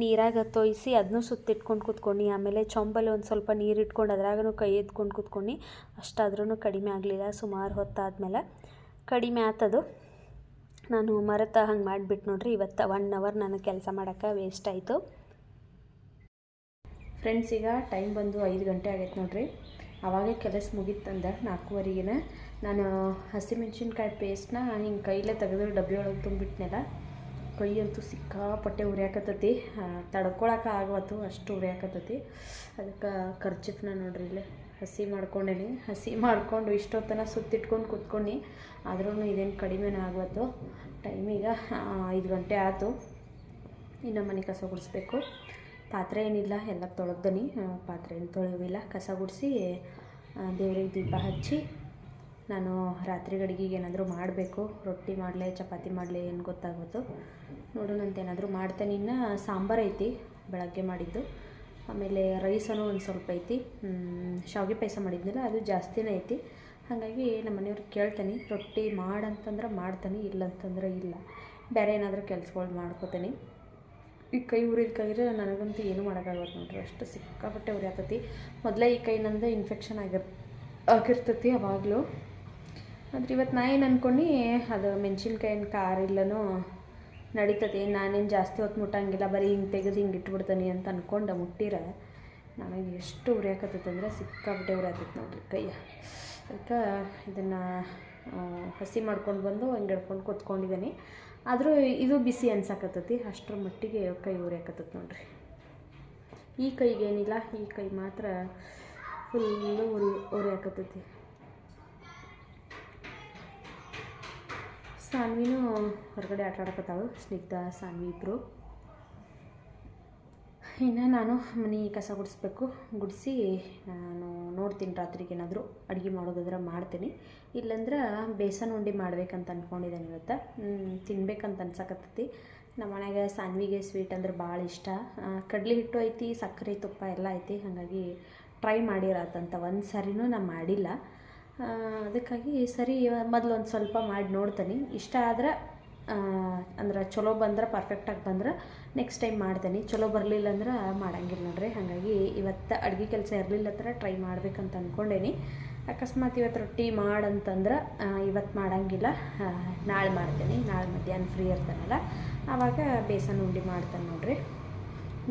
ನೀರಾಗ ತೋಯಿಸಿ ಅದನ್ನೂ ಸುತ್ತಿಟ್ಕೊಂಡು ಕೂತ್ಕೊಂಡು, ಆಮೇಲೆ ಚೊಂಬಲ್ಲಿ ಒಂದು ಸ್ವಲ್ಪ ನೀರು ಇಟ್ಕೊಂಡು ಅದ್ರಾಗೂ ಕೈ ಎತ್ಕೊಂಡು ಕೂತ್ಕೊಂಡು, ಅಷ್ಟಾದ್ರೂ ಕಡಿಮೆ ಆಗಲಿಲ್ಲ. ಸುಮಾರು ಹೊತ್ತಾದ್ಮೇಲೆ ಕಡಿಮೆ ಆತದು. ನಾನು ಮರೆತ ಹಂಗೆ ಮಾಡಿಬಿಟ್ಟು ನೋಡ್ರಿ. ಇವತ್ತು 1 ಅವರ್ ನನಗೆ ಕೆಲಸ ಮಾಡೋಕ್ಕೆ ವೇಸ್ಟ್ ಆಯಿತು ಫ್ರೆಂಡ್ಸ್. ಈಗ ಟೈಮ್ ಬಂದು 5 ಗಂಟೆ ಆಗೈತೆ ನೋಡ್ರಿ. ಆವಾಗೇ ಕೆಲಸ ಮುಗಿತಂದ 4:15ಗೆ ನಾನು ಹಸಿಮೆಣ್ಸಿನ್ಕಾಯಿ ಪೇಸ್ಟ್ನ ಹಿಂಗೆ ಕೈಲೇ ತೆಗೆದು ಡಬ್ಬಿ ಒಳಗೆ ತುಂಬಿಟ್ನೆಲ್ಲ. ಕೈ ಅಂತೂ ಸಿಕ್ಕಾಪಟ್ಟೆ ಉರಿಯಾಕತ್ತೈತಿ, ತಡ್ಕೊಳಕ್ಕೆ ಆಗವತ್ತು, ಅಷ್ಟು ಉರಿಯಾಕತ್ತೈತಿ. ಅದಕ್ಕೆ ಕರ್ಚಿಫ್ನ ನೋಡ್ರಿ ಇಲ್ಲೇ ಹಸಿ ಮಾಡ್ಕೊಂಡೇನಿ. ಹಸಿ ಮಾಡಿಕೊಂಡು ಇಷ್ಟೊತ್ತನ ಸುತ್ತಿಟ್ಕೊಂಡು ಕೂತ್ಕೊಂಡು, ಆದ್ರೂ ಇದೇನು ಕಡಿಮೆನೇ ಆಗವತ್ತು. ಟೈಮಿಗೆ 5 ಗಂಟೆ ಆಯಿತು. ಇನ್ನು ಮನೆ ಕಸ ಗುಡಿಸ್ಬೇಕು. ಪಾತ್ರೆ ಏನಿಲ್ಲ, ಎಲ್ಲ ತೊಳೆದನಿ. ಪಾತ್ರೆ ಏನು ತೊಳೆಯೋವಿಲ್ಲ. ಕಸ ಗುಡಿಸಿ ದೇವ್ರಿಗೆ ದೀಪ ಹಚ್ಚಿ ನಾನು ರಾತ್ರಿ ಅಡುಗೆಗೆ ಏನಾದರೂ ಮಾಡಬೇಕು. ರೊಟ್ಟಿ ಮಾಡಲೇ ಚಪಾತಿ ಮಾಡಲೇ ಏನು ಗೊತ್ತಾಗೋದು ನೋಡೋಣಂತ. ಏನಾದರೂ ಮಾಡ್ತೇನೆ. ಇನ್ನು ಸಾಂಬಾರು ಐತಿ ಬೆಳಗ್ಗೆ ಮಾಡಿದ್ದು. ಆಮೇಲೆ ರೈಸನು ಒಂದು ಸ್ವಲ್ಪ ಐತಿ. ಶಾವಿಗೆ ಪಾಯಸ ಮಾಡಿದ್ನಲ್ಲ, ಅದು ಜಾಸ್ತಿನೇ ಐತಿ. ಹಾಗಾಗಿ ನಮ್ಮ ಮನೆಯವ್ರಿಗೆ ಕೇಳ್ತೀನಿ, ರೊಟ್ಟಿ ಮಾಡಂತಂದ್ರೆ ಮಾಡ್ತೀನಿ, ಇಲ್ಲಂತಂದ್ರೆ ಇಲ್ಲ. ಬೇರೆ ಏನಾದರೂ ಕೆಲ್ಸಗಳು ಮಾಡ್ಕೋತೀನಿ. ಈ ಕೈ ಉರಿದ ಕೈರೆ ನನಗಂತೂ ಏನೂ ಮಾಡೋಕ್ಕಾಗತ್ತೆ ನೋಡ್ರಿ, ಅಷ್ಟು ಸಿಕ್ಕಾಪಟ್ಟೆ ಉರಿ ಆಗ್ತೈತಿ. ಮೊದಲೇ ಈ ಕೈ ನಂದು ಇನ್ಫೆಕ್ಷನ್ ಆಗಿರ್ತೈತಿ ಅವಾಗಲೂ. ಆದರೆ ಇವತ್ತು ನಾ ಏನು ಅಂದ್ಕೊಂಡು, ಅದು ಮೆಣಸಿನ್ಕಾಯಿನ ಖಾರ ಇಲ್ಲನೋ ನಡೀತದೆ, ನಾನೇನು ಜಾಸ್ತಿ ಹೊತ್ತು ಮುಟ್ಟಂಗಿಲ್ಲ, ಬರೀ ಹಿಂಗೆ ತೆಗೆದು ಹಿಂಗೆ ಇಟ್ಬಿಡ್ತೀನಿ ಅಂತ ಅಂದ್ಕೊಂಡು ಮುಟ್ಟಿರ ನನಗೆ ಎಷ್ಟು ಉರಿ ಆಕತ್ತೈತೆ ಅಂದರೆ ಸಿಕ್ಕಾಪಟ್ಟೆ ಉರಿ ಆಗ್ತೈತೆ ನೋಡ್ರಿ ಕೈಯ. ಅದಕ್ಕೆ ಇದನ್ನು ಹಸಿ ಮಾಡ್ಕೊಂಡು ಬಂದು ಹಂಗೆ ಹಿಡ್ಕೊಂಡು ಕೂತ್ಕೊಂಡಿದ್ದೀನಿ. ಆದರೂ ಇದು ಬಿಸಿ ಅನ್ಸಕತ್ತೈತಿ, ಅಷ್ಟರ ಮಟ್ಟಿಗೆ ಕೈ ಉರಿ ಆಕತ್ತೈತೆ ನೋಡ್ರಿ. ಈ ಕೈಗೇನಿಲ್ಲ, ಈ ಕೈ ಮಾತ್ರ ಫುಲ್ಲು ಉರಿ ಆಕತ್ತೈತಿ. ಸಾನ್ವಿನೂ ಹೊರಗಡೆ ಆಟ ಆಡಕತ್ತಾಳು, ಸ್ನಿಗ್ಧ ಸಾನ್ವಿ ಇಬ್ಬರು. ಇನ್ನು ನಾನು ಮನೆ ಕಸ ಗುಡಿಸ್ಬೇಕು. ಗುಡಿಸಿ ನಾನು ನೋಡ್ತೀನಿ ರಾತ್ರಿಗೆ ಏನಾದರೂ ಅಡುಗೆ ಮಾಡೋದಾದ್ರೆ ಮಾಡ್ತೀನಿ, ಇಲ್ಲಾಂದ್ರೆ ಬೇಸನ್ ಉಂಡೆ ಮಾಡ್ಬೇಕಂತ ಅಂದ್ಕೊಂಡಿದ್ದೇನೆ. ಇವತ್ತು ತಿನ್ಬೇಕಂತ ಅನ್ಸಕತ್ತೈತಿ. ನಮ್ಮ ಮನೆಯಾಗ ಸಾನ್ವಿಗೆ ಸ್ವೀಟ್ ಅಂದ್ರೆ ಭಾಳ ಇಷ್ಟ. ಕಡಲೆ ಹಿಟ್ಟು ಐತಿ, ಸಕ್ಕರೆ ತುಪ್ಪ ಎಲ್ಲ ಐತಿ. ಹಾಗಾಗಿ ಟ್ರೈ ಮಾಡಿರತ್ತಂತ ಒಂದು ಸರಿನೂ ನಾನು ಮಾಡಿಲ್ಲ. ಅದಕ್ಕಾಗಿ ಸರಿ ಮೊದಲು ಒಂದು ಸ್ವಲ್ಪ ಮಾಡಿ ನೋಡ್ತೀನಿ. ಇಷ್ಟ ಆದ್ರೆ ಅಂದ್ರೆ ಚಲೋ ಬಂದ್ರೆ, ಪರ್ಫೆಕ್ಟಾಗಿ ಬಂದ್ರೆ ನೆಕ್ಸ್ಟ್ ಟೈಮ್ ಮಾಡ್ತೀನಿ. ಚಲೋ ಬರಲಿಲ್ಲ ಅಂದ್ರೆ ಮಾಡೋಂಗಿಲ್ಲ ನೋಡ್ರಿ. ಹಾಗಾಗಿ ಇವತ್ತು ಅಡುಗೆ ಕೆಲಸ ಇರಲಿಲ್ಲ ಹತ್ರ ಟ್ರೈ ಮಾಡ್ಬೇಕಂತ ಅಂದ್ಕೊಂಡೇನಿ. ಅಕಸ್ಮಾತ್ ಇವತ್ತು ರೊಟ್ಟಿ ಮಾಡಂತಂದ್ರೆ ಇವತ್ತು ಮಾಡೋಂಗಿಲ್ಲ, ನಾಳೆ ಮಾಡ್ತೀನಿ. ನಾಳೆ ಮಧ್ಯಾಹ್ನ ಫ್ರೀ ಇರ್ತಾನಲ್ಲ, ಆವಾಗ ಬೇಸನ್ ಉಂಡೆ ಮಾಡ್ತಾನೆ ನೋಡ್ರಿ.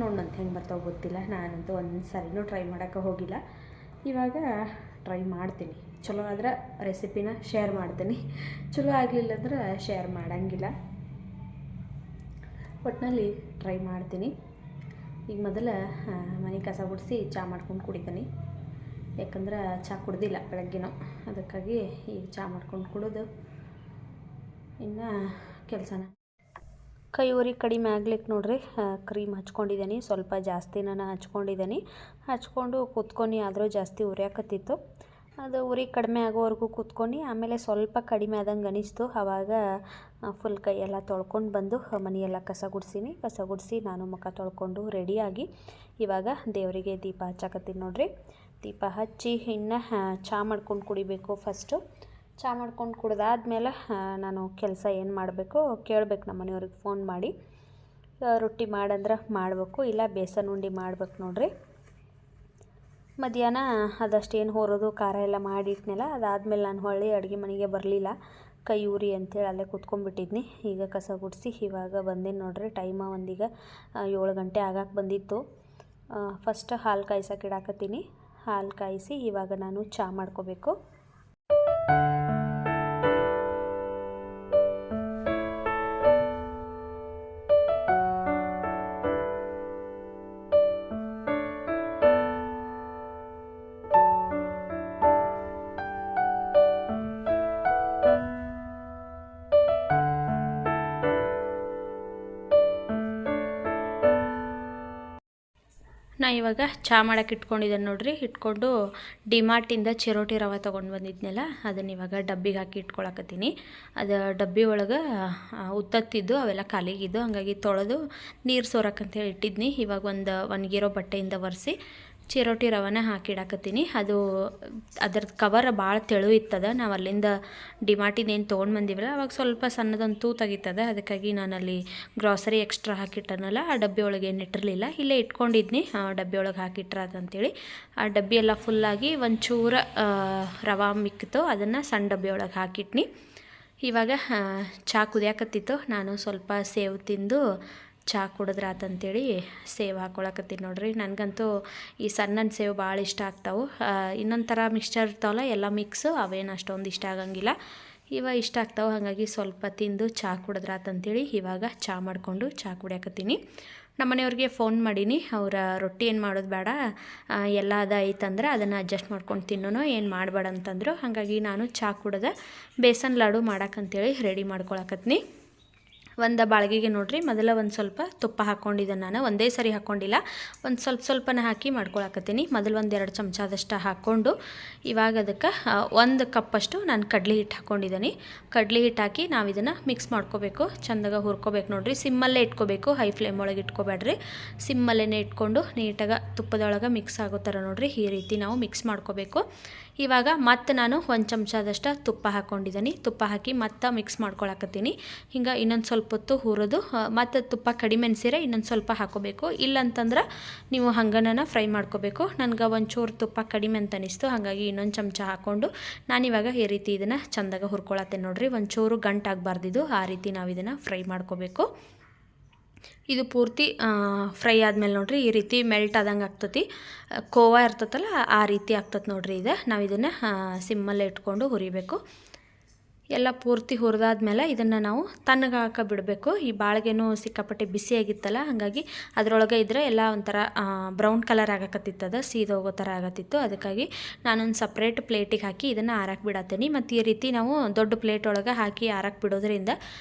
ನೋಡೋಣಂತ ಹೆಂಗೆ ಬರ್ತಾವೆ ಗೊತ್ತಿಲ್ಲ. ನಾನಂತೂ ಒಂದು ಸರಿನೂ ಟ್ರೈ ಮಾಡೋಕ್ಕೆ ಹೋಗಿಲ್ಲ. ಇವಾಗ ಟ್ರೈ ಮಾಡ್ತೀನಿ. ಚಲೋ ಆದ್ರೆ ರೆಸಿಪಿನ ಶೇರ್ ಮಾಡ್ತೀನಿ, ಚಲೋ ಆಗಲಿಲ್ಲ ಅಂದ್ರೆ ಶೇರ್ ಮಾಡೋಂಗಿಲ್ಲ. ಒಟ್ಟಿನಲ್ಲಿ ಟ್ರೈ ಮಾಡ್ತೀನಿ. ಈಗ ಮೊದಲು ಮನೆ ಕಸ ಗುಡಿಸಿ ಚಹಾ ಮಾಡ್ಕೊಂಡು ಕುಡಿತೀನಿ. ಯಾಕಂದ್ರೆ ಚಹಾ ಕುಡ್ದಿಲ್ಲ ಬೆಳಗ್ಗೆನೂ, ಅದಕ್ಕಾಗಿ ಈಗ ಚಹಾ ಮಾಡ್ಕೊಂಡು ಕುಡಿದು ಇನ್ನು ಕೆಲಸನ. ಕೈ ಉರಿ ಕಡಿಮೆ ಆಗ್ಲಿಕ್ಕೆ ನೋಡ್ರಿ ಕ್ರೀಮ್ ಹಚ್ಕೊಂಡಿದ್ದೀನಿ. ಸ್ವಲ್ಪ ಜಾಸ್ತಿನ ಹಚ್ಕೊಂಡಿದ್ದೀನಿ. ಹಚ್ಕೊಂಡು ಕೂತ್ಕೊಂಡು ಆದರೂ ಜಾಸ್ತಿ ಉರಿಯಾಕತ್ತಿತ್ತು. ಅದು ಉರಿ ಕಡಿಮೆ ಆಗೋವರೆಗೂ ಕೂತ್ಕೊಂಡು ಆಮೇಲೆ ಸ್ವಲ್ಪ ಕಡಿಮೆ ಆದಂಗೆ ಅನಿಸ್ತು. ಆವಾಗ ಫುಲ್ ಕೈಯೆಲ್ಲ ತೊಳ್ಕೊಂಡು ಬಂದು ಮನೆಯೆಲ್ಲ ಕಸ ಗುಡಿಸೀನಿ. ಕಸ ಗುಡಿಸಿ ನಾನು ಮುಖ ತೊಳ್ಕೊಂಡು ರೆಡಿಯಾಗಿ ಇವಾಗ ದೇವರಿಗೆ ದೀಪ ಹಚ್ಚಾಕತ್ತೀನಿ ನೋಡ್ರಿ. ದೀಪ ಹಚ್ಚಿ ಇನ್ನು ಚಹಾ ಮಾಡ್ಕೊಂಡು ಕುಡಿಬೇಕು. ಫಸ್ಟು ಚಹಾ ಮಾಡ್ಕೊಂಡು ಕುಡ್ದಾದ್ಮೇಲೆ ನಾನು ಕೆಲಸ ಏನು ಮಾಡಬೇಕು ಕೇಳಬೇಕು ನಮ್ಮ ಮನೆಯವ್ರಿಗೆ ಫೋನ್ ಮಾಡಿ. ರೊಟ್ಟಿ ಮಾಡಂದ್ರೆ ಮಾಡಬೇಕು, ಇಲ್ಲ ಬೇಸನ್ ಉಂಡೆ ಮಾಡ್ಬೇಕು ನೋಡ್ರಿ. ಮಧ್ಯಾಹ್ನ ಅದಷ್ಟೇನು ಹೊರೋದು ಖಾರ ಎಲ್ಲ ಮಾಡಿಟ್ನೆಲ್ಲ, ಅದಾದಮೇಲೆ ನಾನು ಹೊಳ್ಳಿ ಅಡುಗೆ ಮನೆಗೆ ಬರಲಿಲ್ಲ. ಕೈ ಉರಿ ಅಂಥೇಳಿ ಅಲ್ಲೇ ಕೂತ್ಕೊಂಡ್ಬಿಟ್ಟಿದ್ನಿ. ಈಗ ಕಸ ಗುಡಿಸಿ ಇವಾಗ ಬಂದೇನು ನೋಡ್ರಿ. ಟೈಮ ಒಂದೀಗ 7 ಗಂಟೆ ಆಗಕ್ಕೆ ಬಂದಿತ್ತು. ಫಸ್ಟ್ ಹಾಲು ಕಾಯ್ಸಕ್ಕೆ ಇಡಾಕತ್ತೀನಿ. ಹಾಲು ಕಾಯಿಸಿ ಇವಾಗ ನಾನು ಚಹಾ ಮಾಡ್ಕೋಬೇಕು. ನಾ ಇವಾಗ ಚಹಾ ಮಾಡೋಕೆ ಇಟ್ಕೊಂಡಿದ್ದೇನೆ ನೋಡ್ರಿ. ಇಟ್ಕೊಂಡು ಡಿಮಾರ್ಟಿಂದ ಚಿರೋಟಿ ರವೆ ತೊಗೊಂಡು ಬಂದಿದ್ನಲ್ಲ, ಅದನ್ನು ಇವಾಗ ಡಬ್ಬಿಗೆ ಹಾಕಿ ಇಟ್ಕೊಳಕತ್ತೀನಿ. ಅದು ಡಬ್ಬಿ ಒಳಗೆ ಉತ್ತತ್ತಿದ್ದು ಅವೆಲ್ಲ ಖಾಲಿಗಿದ್ದು, ಹಾಗಾಗಿ ತೊಳೆದು ನೀರು ಸೋರಕ್ಕಂತೇಳಿ ಇಟ್ಟಿದ್ನಿ. ಇವಾಗ ಒಂದು ಒಣಗಿರೋ ಬಟ್ಟೆಯಿಂದ ಒರೆಸಿ ಚಿರೋಟಿ ರವೆನ ಹಾಕಿಡಾಕತ್ತೀನಿ. ಅದರದ್ದು ಕವರ್ ಭಾಳ ತೆಳು ಇರ್ತದೆ. ನಾವು ಅಲ್ಲಿಂದ ಡಿಮಾರ್ಟಿಂದ ಏನು ತೊಗೊಂಡು ಬಂದಿವಲ್ಲ ಅವಾಗ ಸ್ವಲ್ಪ ಸಣ್ಣದೊಂದು ತೂತಾಗಿರ್ತದೆ. ಅದಕ್ಕಾಗಿ ನಾನಲ್ಲಿ ಗ್ರಾಸರಿ ಎಕ್ಸ್ಟ್ರಾ ಹಾಕಿಟ್ಟನಲ್ಲ, ಆ ಡಬ್ಬಿ ಒಳಗೆ ಏನು ಇಟ್ಟಿರಲಿಲ್ಲ, ಇಲ್ಲೇ ಇಟ್ಕೊಂಡಿದ್ನಿ ಡಬ್ಬಿ ಒಳಗೆ ಹಾಕಿಟ್ರಂತೇಳಿ. ಆ ಡಬ್ಬಿ ಎಲ್ಲ ಫುಲ್ಲಾಗಿ ಒಂಚೂರು ರವೆ ಮಿಕ್ಕಿತು, ಅದನ್ನು ಸಣ್ಣ ಡಬ್ಬಿ ಒಳಗೆ ಹಾಕಿಟ್ನಿ. ಇವಾಗ ಚಹಾ ಕುದಿಯಾಕತ್ತಿತ್ತು. ನಾನು ಸ್ವಲ್ಪ ಸೇವು ತಿಂದು ಚಹಾ ಕುಡಿದ್ರಾತಂತೇಳಿ ಸೇವು ಹಾಕ್ಕೊಳಕತ್ತೀನಿ ನೋಡ್ರಿ. ನನಗಂತೂ ಈ ಸಣ್ಣ ಸೇವು ಭಾಳ ಇಷ್ಟ ಆಗ್ತಾವೆ. ಇನ್ನೊಂದು ಥರ ಮಿಕ್ಸ್ಚರ್ ಇರ್ತಾವಲ್ಲ ಎಲ್ಲ ಮಿಕ್ಸು, ಅವೇನು ಅಷ್ಟೊಂದು ಇಷ್ಟ ಆಗಂಗಿಲ್ಲ. ಇಷ್ಟ ಆಗ್ತಾವೆ, ಹಾಗಾಗಿ ಸ್ವಲ್ಪ ತಿಂದು ಚಹಾ ಕುಡಿದ್ರಾತಂತೇಳಿ ಇವಾಗ ಚಹಾ ಮಾಡಿಕೊಂಡು ಚಹಾ ಕುಡಿಯಾಕತ್ತೀನಿ. ನಮ್ಮ ಮನೆಯವ್ರಿಗೆ ಫೋನ್ ಮಾಡೀನಿ. ಅವರ ರೊಟ್ಟಿ ಏನು ಮಾಡೋದು ಬೇಡ, ಎಲ್ಲ ಐತಂದ್ರೆ ಅದನ್ನು ಅಡ್ಜಸ್ಟ್ ಮಾಡ್ಕೊಂಡು ತಿನ್ನೋನು, ಏನು ಮಾಡಬೇಡ ಅಂತಂದರು. ಹಾಗಾಗಿ ನಾನು ಚಹಾ ಕುಡ್ದೆ ಬೇಸನ್ ಲಾಡು ಮಾಡೋಕ್ಕಂತೇಳಿ ರೆಡಿ ಮಾಡ್ಕೊಳಕತ್ತೀನಿ. ಒಂದು ಬಾಳ್ಗಿಗೆ ನೋಡ್ರಿ, ಮೊದಲ ಒಂದು ಸ್ವಲ್ಪ ತುಪ್ಪ ಹಾಕ್ಕೊಂಡಿದ್ದೆ. ನಾನು ಒಂದೇ ಸರಿ ಹಾಕ್ಕೊಂಡಿಲ್ಲ, ಒಂದು ಸ್ವಲ್ಪನ ಹಾಕಿ ಮಾಡ್ಕೊಳಕತ್ತೀನಿ. ಮೊದಲು 1-2 ಚಮಚದಷ್ಟು ಹಾಕ್ಕೊಂಡು ಇವಾಗ ಅದಕ್ಕೆ 1 ಕಪ್ಪಷ್ಟು ನಾನು ಕಡ್ಲೆ ಹಿಟ್ಟು ಹಾಕ್ಕೊಂಡಿದ್ದೀನಿ. ಕಡ್ಲೆ ಹಿಟ್ಟು ಹಾಕಿ ನಾವು ಇದನ್ನು ಮಿಕ್ಸ್ ಮಾಡ್ಕೋಬೇಕು, ಚೆಂದಾಗ ಹುರ್ಕೋಬೇಕು ನೋಡ್ರಿ. ಸಿಮ್ಮಲ್ಲೇ ಇಟ್ಕೋಬೇಕು, ಹೈ ಫ್ಲೇಮ್ ಒಳಗೆ ಇಟ್ಕೋಬೇಡ್ರಿ. ಸಿಮ್ಮಲ್ಲೇ ಇಟ್ಕೊಂಡು ನೀಟಾಗಿ ತುಪ್ಪದೊಳಗೆ ಮಿಕ್ಸ್ ಆಗೋ ಥರ ನೋಡ್ರಿ, ಈ ರೀತಿ ನಾವು ಮಿಕ್ಸ್ ಮಾಡ್ಕೋಬೇಕು. ಇವಾಗ ಮತ್ತೆ ನಾನು 1 ಚಮಚದಷ್ಟು ತುಪ್ಪ ಹಾಕ್ಕೊಂಡಿದ್ದೀನಿ. ತುಪ್ಪ ಹಾಕಿ ಮತ್ತೆ ಮಿಕ್ಸ್ ಮಾಡ್ಕೊಳಕತ್ತೀನಿ. ಹಿಂಗೆ ಇನ್ನೊಂದು ಸ್ವಲ್ಪ ಹೊತ್ತು ಹುರಿದು ಮತ್ತು ತುಪ್ಪ ಕಡಿಮೆ ಅನಿಸಿರೆ ಇನ್ನೊಂದು ಸ್ವಲ್ಪ ಹಾಕೋಬೇಕು. ಇಲ್ಲಂತಂದ್ರೆ ನೀವು ಹಂಗನ ಫ್ರೈ ಮಾಡ್ಕೋಬೇಕು. ನನಗೆ ಒಂಚೂರು ತುಪ್ಪ ಕಡಿಮೆ ಅಂತ ಅನಿಸ್ತು, ಹಾಗಾಗಿ ಇನ್ನೊಂದು ಚಮಚ ಹಾಕ್ಕೊಂಡು ನಾನಿವಾಗ ಈ ರೀತಿ ಇದನ್ನು ಚೆಂದಾಗ ಹುರ್ಕೊಳತ್ತೇನೆ ನೋಡ್ರಿ. ಒಂಚೂರು ಗಂಟಾಗಬಾರ್ದಿದ್ದು, ಆ ರೀತಿ ನಾವು ಇದನ್ನು ಫ್ರೈ ಮಾಡ್ಕೋಬೇಕು. ಇದು ಪೂರ್ತಿ ಫ್ರೈ ಆದಮೇಲೆ ನೋಡ್ರಿ ಈ ರೀತಿ ಮೆಲ್ಟ್ ಆದಂಗೆ ಆಗ್ತತಿ. ಕೋವಾ ಇರ್ತತಲ್ಲ ಆ ರೀತಿ ಆಗ್ತದೆ ನೋಡ್ರಿ. ನಾವು ಇದನ್ನು ಸಿಮ್ಮಲ್ಲೇ ಇಟ್ಕೊಂಡು ಹುರಿಬೇಕು. ಎಲ್ಲ ಪೂರ್ತಿ ಹುರಿದಾದ್ಮೇಲೆ ಇದನ್ನು ನಾವು ತಣ್ಣಗೆ ಬಿಡಬೇಕು. ಈ ಬಾಳಿಗೆನೂ ಸಿಕ್ಕಾಪಟ್ಟೆ ಬಿಸಿಯಾಗಿತ್ತಲ್ಲ, ಹಾಗಾಗಿ ಅದರೊಳಗೆ ಇದ್ದರೆ ಎಲ್ಲ ಒಂಥರ ಬ್ರೌನ್ ಕಲರ್ ಆಗಕತ್ತಿತ್ತದ, ಸೀದೋಗೋ ಥರ ಆಗತ್ತಿತ್ತು. ಅದಕ್ಕಾಗಿ ನಾನೊಂದು ಸಪ್ರೇಟ್ ಪ್ಲೇಟಿಗೆ ಹಾಕಿ ಇದನ್ನು ಆರಕ್ಕೆ ಬಿಡತ್ತೀನಿ. ಮತ್ತು ಈ ರೀತಿ ನಾವು ದೊಡ್ಡ ಪ್ಲೇಟ್ ಒಳಗೆ ಹಾಕಿ ಆರಕ್ಕೆ ಬಿಡೋದ್ರಿಂದ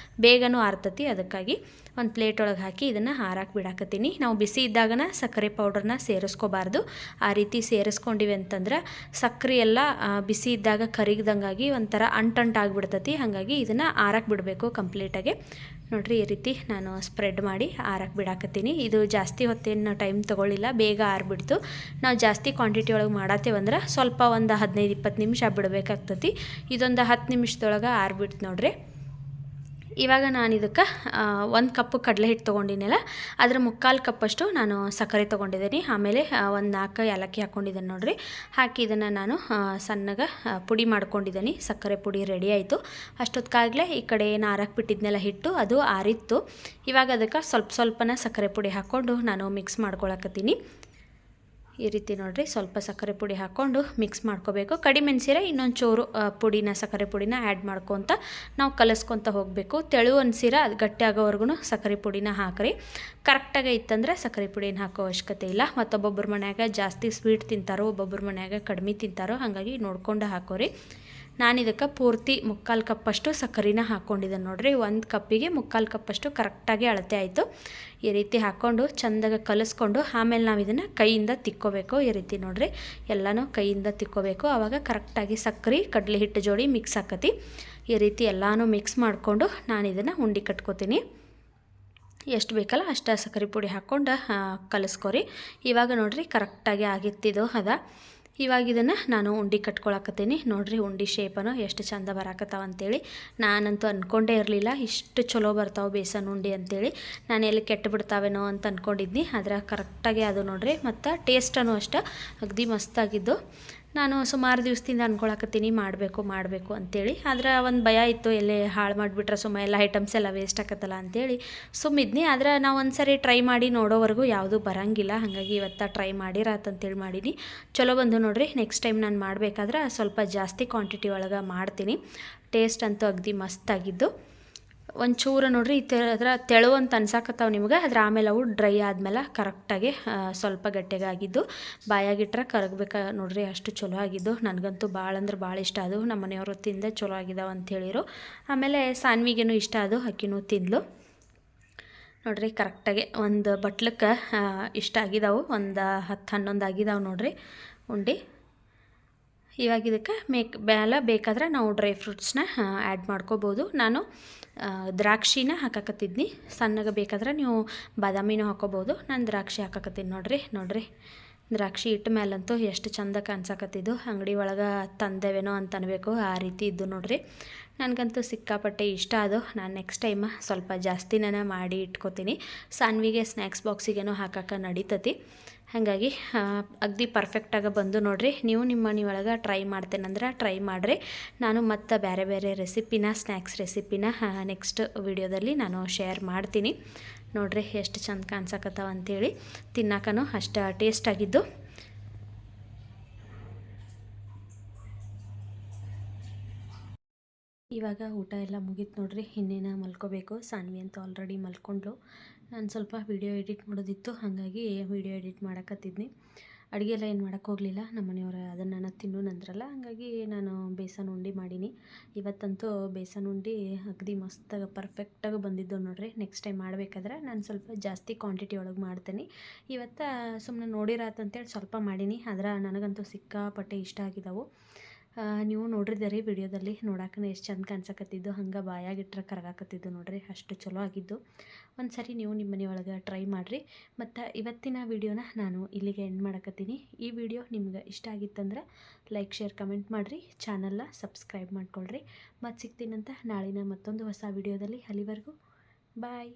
ಬೇಗನೂ ಆರ್ತತಿ. ಅದಕ್ಕಾಗಿ ಒಂದು ಪ್ಲೇಟ್ ಒಳಗೆ ಹಾಕಿ ಇದನ್ನು ಆರಕ್ಕೆ ಬಿಡಾಕತ್ತೀನಿ. ನಾವು ಬಿಸಿ ಇದ್ದಾಗನ ಸಕ್ಕರೆ ಪೌಡ್ರನ್ನ ಸೇರಿಸ್ಕೋಬಾರ್ದು. ಆ ರೀತಿ ಸೇರಿಸ್ಕೊಂಡಿವಿ ಅಂತಂದ್ರೆ ಸಕ್ಕರೆ ಎಲ್ಲ ಬಿಸಿ ಇದ್ದಾಗ ಕರಿಗ್ದಂಗಾಗಿ ಒಂಥರ ಅಂಟಂಟಾಗಿಬಿಡ್ತತಿ. ಹಾಗಾಗಿ ಇದನ್ನು ಆರಕ್ಕೆ ಬಿಡಬೇಕು ಕಂಪ್ಲೀಟಾಗಿ. ನೋಡ್ರಿ ಈ ರೀತಿ ನಾನು ಸ್ಪ್ರೆಡ್ ಮಾಡಿ ಆರಕ್ಕೆ ಬಿಡಾಕತ್ತೀನಿ. ಇದು ಜಾಸ್ತಿ ಹೊತ್ತೇನು ಟೈಮ್ ತೊಗೊಳ್ಳಿಲ್ಲ, ಬೇಗ ಆರಿಬಿಡ್ತು. ನಾವು ಜಾಸ್ತಿ ಕ್ವಾಂಟಿಟಿ ಒಳಗೆ ಮಾಡತ್ತೇವಂದ್ರೆ ಸ್ವಲ್ಪ ಒಂದು 15-20 ನಿಮಿಷ ಬಿಡಬೇಕಾಗ್ತತಿ. ಇದೊಂದು 10 ನಿಮಿಷದೊಳಗೆ ಆರಿಬಿಡ್ತು ನೋಡ್ರಿ. ಇವಾಗ ನಾನು ಇದಕ್ಕೆ 1 ಕಪ್ಪು ಕಡಲೆ ಹಿಟ್ಟು ತೊಗೊಂಡಿನಲ್ಲ, ಅದರ 3/4 ಕಪ್ಪಷ್ಟು ನಾನು ಸಕ್ಕರೆ ತೊಗೊಂಡಿದ್ದೀನಿ. ಆಮೇಲೆ 4 ಏಲಕ್ಕಿ ಹಾಕ್ಕೊಂಡಿದ್ದೇನೆ ನೋಡ್ರಿ. ಹಾಕಿ ಇದನ್ನು ನಾನು ಸಣ್ಣಗೆ ಪುಡಿ ಮಾಡ್ಕೊಂಡಿದ್ದೀನಿ. ಸಕ್ಕರೆ ಪುಡಿ ರೆಡಿ ಆಯಿತು. ಅಷ್ಟೊತ್ತಿಗಾಗಲೇ ಈ ಕಡೆ ಏನು ಆರಕ್ಕೆ ಬಿಟ್ಟಿದ್ನೆಲ್ಲ ಹಿಟ್ಟು ಅದು ಆರಿತ್ತು. ಇವಾಗ ಅದಕ್ಕೆ ಸ್ವಲ್ಪನ ಸಕ್ಕರೆ ಪುಡಿ ಹಾಕ್ಕೊಂಡು ನಾನು ಮಿಕ್ಸ್ ಮಾಡ್ಕೊಳಕತ್ತೀನಿ. ಈ ರೀತಿ ನೋಡ್ರಿ, ಸ್ವಲ್ಪ ಸಕ್ಕರೆ ಪುಡಿ ಹಾಕ್ಕೊಂಡು ಮಿಕ್ಸ್ ಮಾಡ್ಕೋಬೇಕು. ಕಡಿಮೆ ಅನ್ಸಿರೆ ಇನ್ನೊಂದು ಚೂರು ಸಕ್ಕರೆ ಪುಡಿನ ಆ್ಯಡ್ ಮಾಡ್ಕೊತ ನಾವು ಕಲಿಸ್ಕೊತ ಹೋಗಬೇಕು. ತೆಳು ಅನ್ಸಿರ ಅದು ಗಟ್ಟಿ ಆಗೋವರೆಗೂ ಸಕ್ಕರೆ ಪುಡಿನ ಹಾಕ್ರಿ. ಕರೆಕ್ಟಾಗಿ ಇತ್ತಂದ್ರೆ ಸಕ್ಕರೆ ಪುಡಿನ ಹಾಕೋ ಅವಶ್ಯಕತೆ ಇಲ್ಲ. ಮತ್ತು ಒಬ್ಬೊಬ್ಬರ ಮನ್ಯಾಗ ಜಾಸ್ತಿ ಸ್ವೀಟ್ ತಿಂತಾರೋ, ಒಬ್ಬೊಬ್ಬರ ಮನ್ಯಾಗ ಕಡಿಮೆ ತಿಂತಾರೋ, ಹಾಗಾಗಿ ನೋಡ್ಕೊಂಡು ಹಾಕೋರಿ. ನಾನು ಇದಕ್ಕೆ ಪೂರ್ತಿ 3/4 ಕಪ್ಪಷ್ಟು ಸಕ್ಕರೆನ ಹಾಕ್ಕೊಂಡಿದ್ದೆ ನೋಡ್ರಿ. 1 ಕಪ್ಪಿಗೆ 3/4 ಕಪ್ಪಷ್ಟು ಕರೆಕ್ಟಾಗಿ ಅಳತೆ ಆಯಿತು. ಈ ರೀತಿ ಹಾಕ್ಕೊಂಡು ಚೆಂದಾಗಿ ಕಲಿಸ್ಕೊಂಡು ಆಮೇಲೆ ನಾವು ಇದನ್ನು ಕೈಯಿಂದ ತಿಕ್ಕೋಬೇಕು. ಈ ರೀತಿ ನೋಡ್ರಿ, ಎಲ್ಲನೂ ಕೈಯಿಂದ ತಿಕ್ಕೋಬೇಕು. ಆವಾಗ ಕರೆಕ್ಟಾಗಿ ಸಕ್ಕರೆ ಕಡಲೆ ಹಿಟ್ಟು ಜೋಡಿ ಮಿಕ್ಸ್ ಆಕತಿ. ಈ ರೀತಿ ಎಲ್ಲನೂ ಮಿಕ್ಸ್ ಮಾಡಿಕೊಂಡು ನಾನು ಇದನ್ನು ಉಂಡೆ ಕಟ್ಕೋತೀನಿ. ಎಷ್ಟು ಬೇಕಲ್ಲ ಅಷ್ಟು ಸಕ್ಕರೆ ಪುಡಿ ಹಾಕ್ಕೊಂಡು ಕಲಿಸ್ಕೊರಿ. ಇವಾಗ ನೋಡ್ರಿ ಕರೆಕ್ಟಾಗಿ ಆಗಿತ್ತಿದು ಅದ. ಇವಾಗ ಇದನ್ನು ನಾನು ಉಂಡೆ ಕಟ್ಕೊಳಕತ್ತೀನಿ ನೋಡ್ರಿ. ಉಂಡೆ ಶೇಪನು ಎಷ್ಟು ಚಂದ ಬರಾಕತ್ತಾವ ಅಂತೇಳಿ. ನಾನಂತೂ ಅಂದ್ಕೊಂಡೇ ಇರಲಿಲ್ಲ ಇಷ್ಟು ಚಲೋ ಬರ್ತಾವೆ ಬೇಸನ್ ಉಂಡೆ ಅಂತೇಳಿ. ನಾನು ಎಲ್ಲಿ ಕೆಟ್ಟು ಬಿಡ್ತಾವೇನೋ ಅಂತ ಅಂದ್ಕೊಂಡಿದ್ನಿ, ಆದರೆ ಕರೆಕ್ಟಾಗಿ ಅದು ನೋಡ್ರಿ. ಮತ್ತು ಟೇಸ್ಟನು ಅಷ್ಟೇ ಅಗದಿ ಮಸ್ತಾಗಿದ್ದು. ನಾನು ಸುಮಾರು ದಿವಸದಿಂದ ಅಂದ್ಕೊಳಕತ್ತೀನಿ ಮಾಡಬೇಕು ಅಂತೇಳಿ. ಆದರೆ ಒಂದು ಭಯ ಇತ್ತು, ಎಲ್ಲೇ ಹಾಳು ಮಾಡಿಬಿಟ್ರೆ ಎಲ್ಲ ಐಟಮ್ಸ್ ಎಲ್ಲ ವೇಸ್ಟ್ ಆಕತ್ತಲ್ಲ ಅಂತೇಳಿ ಸುಮ್ಮಿದ್ನಿ. ಆದರೆ ನಾವು ಒಂದು ಸರಿ ಟ್ರೈ ಮಾಡಿ ನೋಡೋವರೆಗೂ ಯಾವುದೂ ಬರೋಂಗಿಲ್ಲ. ಹಾಗಾಗಿ ಇವತ್ತು ಟ್ರೈ ಮಾಡಿರಾತಂತೇಳಿ ಮಾಡೀನಿ. ಚಲೋ ಬಂದು ನೋಡ್ರಿ. ನೆಕ್ಸ್ಟ್ ಟೈಮ್ ನಾನು ಮಾಡಬೇಕಾದ್ರೆ ಸ್ವಲ್ಪ ಜಾಸ್ತಿ ಕ್ವಾಂಟಿಟಿ ಒಳಗೆ ಮಾಡ್ತೀನಿ. ಟೇಸ್ಟ್ ಅಂತೂ ಅಗದಿ ಮಸ್ತಾಗಿದ್ದು. ಒಂಚೂರು ನೋಡ್ರಿ ಈ ಥರ ತೆಳು ಅಂತ ಅನ್ಸಾಕತ್ತಾವ ನಿಮ್ಗೆ. ಅದ್ರ ಆಮೇಲೆ ಅವು ಡ್ರೈ ಆದಮೇಲೆ ಕರೆಕ್ಟಾಗಿ ಸ್ವಲ್ಪ ಗಟ್ಟಿಗಾಗಿದ್ದು. ಬಾಯಾಗಿಟ್ರೆ ಕರಗಬೇಕು ನೋಡ್ರಿ, ಅಷ್ಟು ಚಲೋ ಆಗಿದ್ದು. ನನಗಂತೂ ಭಾಳ ಅಂದ್ರೆ ಭಾಳ ಇಷ್ಟ ಅದು. ನಮ್ಮ ಮನೆಯವರು ತಿಂದೆ ಚಲೋ ಆಗಿದ್ದಾವೆ ಅಂತ ಹೇಳಿರು. ಆಮೇಲೆ ಸಾನ್ವಿಗೇನು ಇಷ್ಟ ಅದು, ಅಕ್ಕಿನೂ ತಿಂದ್ಲು ನೋಡಿರಿ ಕರೆಕ್ಟಾಗಿ ಒಂದು ಬಟ್ಲಕ್ಕೆ ಇಷ್ಟ ಆಗಿದಾವೆ, ಒಂದು 10-11 ಆಗಿದಾವೆ ನೋಡಿರಿ ಉಂಡೆ. ಇವಾಗ ಇದಕ್ಕೆ ಬೇಕಾದ್ರೆ ನಾವು ಡ್ರೈ ಫ್ರೂಟ್ಸ್ನ ಆ್ಯಡ್ ಮಾಡ್ಕೋಬೋದು. ನಾನು ದ್ರಾಕ್ಷಿನ ಹಾಕಕತ್ತಿದ್ನಿ, ಸಣ್ಣಗೆ ಬೇಕಾದ್ರೆ ನೀವು ಬಾದಾಮಿನೂ ಹಾಕೋಬೋದು. ನಾನು ದ್ರಾಕ್ಷಿ ಹಾಕಕತ್ತೀನಿ ನೋಡಿರಿ ದ್ರಾಕ್ಷಿ ಇಟ್ಟ ಮೇಲಂತೂ ಎಷ್ಟು ಚಂದ ಕಾಣಿಸಕತ್ತಿದ್ದು, ಅಂಗಡಿ ಒಳಗೆ ತಂದೇವೇನೋ ಅಂತ ಅನ್ಬೇಕು, ಆ ರೀತಿ ಇದ್ದು ನೋಡಿರಿ. ನನಗಂತೂ ಸಿಕ್ಕಾಪಟ್ಟೆ ಇಷ್ಟ ಅದು. ನಾನು ನೆಕ್ಸ್ಟ್ ಟೈಮ್ ಸ್ವಲ್ಪ ಜಾಸ್ತಿನೇ ಮಾಡಿ ಇಟ್ಕೋತೀನಿ, ಸಾನ್ವಿಗೆ ಸ್ನ್ಯಾಕ್ಸ್ ಬಾಕ್ಸಿಗೇನೋ ಹಾಕಕ್ಕೆ ನಡೀತತಿ. ಹಾಗಾಗಿ ಅಗದಿ ಪರ್ಫೆಕ್ಟಾಗಿ ಬಂದು ನೋಡಿರಿ. ನೀವು ನಿಮ್ಮ ಮನೆ ಒಳಗೆ ಟ್ರೈ ಮಾಡ್ತೇನೆಂದ್ರೆ ಟ್ರೈ ಮಾಡಿರಿ. ನಾನು ಮತ್ತು ಬೇರೆ ರೆಸಿಪಿನ, ಸ್ನ್ಯಾಕ್ಸ್ ರೆಸಿಪಿನ ನೆಕ್ಸ್ಟ್ ವಿಡಿಯೋದಲ್ಲಿ ನಾನು ಶೇರ್ ಮಾಡ್ತೀನಿ. ನೋಡಿರಿ ಎಷ್ಟು ಚಂದ ಕಾಣಿಸಕತ್ತಾವ ಅಂಥೇಳಿ, ತಿನ್ನಕ್ಕೂ ಅಷ್ಟು ಟೇಸ್ಟಾಗಿದ್ದು. ಇವಾಗ ಊಟ ಎಲ್ಲ ಮುಗೀತು ನೋಡಿರಿ, ಇನ್ನೇನು ಮಲ್ಕೋಬೇಕು. ಸಾನ್ವಿ ಅಂತೂ ಆಲ್ರೆಡಿ ಮಲ್ಕೊಂಡ್ಲು. ನಾನು ಸ್ವಲ್ಪ ವೀಡಿಯೋ ಎಡಿಟ್ ಮಾಡೋದಿತ್ತು, ಹಾಗಾಗಿ ವೀಡಿಯೋ ಎಡಿಟ್ ಮಾಡಕತ್ತಿದ್ನಿ. ಅಡುಗೆ ಎಲ್ಲ ಏನು ಮಾಡೋಕ್ಕೆ ಹೋಗಲಿಲ್ಲ, ನಮ್ಮ ಮನೆಯವರು ಅದನ್ನು ತಿನ್ನೋಣಂದ್ರಲ್ಲ, ಹಾಗಾಗಿ ನಾನು ಬೇಸನ್ ಉಂಡೆ ಮಾಡೀನಿ. ಇವತ್ತಂತೂ ಬೇಸನ್ ಉಂಡೆ ಅಗದಿ ಮಸ್ತಾಗಿ ಪರ್ಫೆಕ್ಟಾಗಿ ಬಂದಿದ್ದು ನೋಡಿರಿ. ನೆಕ್ಸ್ಟ್ ಟೈಮ್ ಮಾಡಬೇಕಾದ್ರೆ ನಾನು ಸ್ವಲ್ಪ ಜಾಸ್ತಿ ಕ್ವಾಂಟಿಟಿ ಒಳಗೆ ಮಾಡ್ತೀನಿ. ಇವತ್ತು ಸುಮ್ಮನೆ ನೋಡಿರಾತಂತೇಳಿ ಸ್ವಲ್ಪ ಮಾಡೀನಿ, ಆದ್ರೆ ನನಗಂತೂ ಸಿಕ್ಕಾಪಟ್ಟೆ ಇಷ್ಟ ಆಗಿದ್ದಾವೆ. ನೀವು ನೋಡಿದ್ದೀರಿ ವಿಡಿಯೋದಲ್ಲಿ, ನೋಡೋಕೆ ಎಷ್ಟು ಚಂದ ಕಾಣಿಸಕತ್ತಿದ್ದು, ಹಂಗೆ ಬಾಯಾಗಿಟ್ರೆ ಕರಗಾಕತ್ತಿದ್ದು ನೋಡಿರಿ, ಅಷ್ಟು ಚಲೋ ಆಗಿದ್ದು. ಒಂದು ಸರಿ ನೀವು ನಿಮ್ಮ ಮನೆಯೊಳಗೆ ಟ್ರೈ ಮಾಡಿರಿ. ಮತ್ತು ಇವತ್ತಿನ ವಿಡಿಯೋನ ನಾನು ಇಲ್ಲಿಗೆ ಎಂಡ್ ಮಾಡಕತ್ತೀನಿ. ಈ ವಿಡಿಯೋ ನಿಮ್ಗೆ ಇಷ್ಟ ಆಗಿತ್ತಂದ್ರೆ ಲೈಕ್, ಶೇರ್, ಕಮೆಂಟ್ ಮಾಡಿರಿ. ಚಾನಲ್ನ ಸಬ್ಸ್ಕ್ರೈಬ್ ಮಾಡ್ಕೊಳ್ರಿ. ಮತ್ತು ಸಿಗ್ತೀನಂತ ನಾಳಿನ ಮತ್ತೊಂದು ಹೊಸ ವಿಡಿಯೋದಲ್ಲಿ. ಅಲ್ಲಿವರೆಗೂ ಬಾಯ್.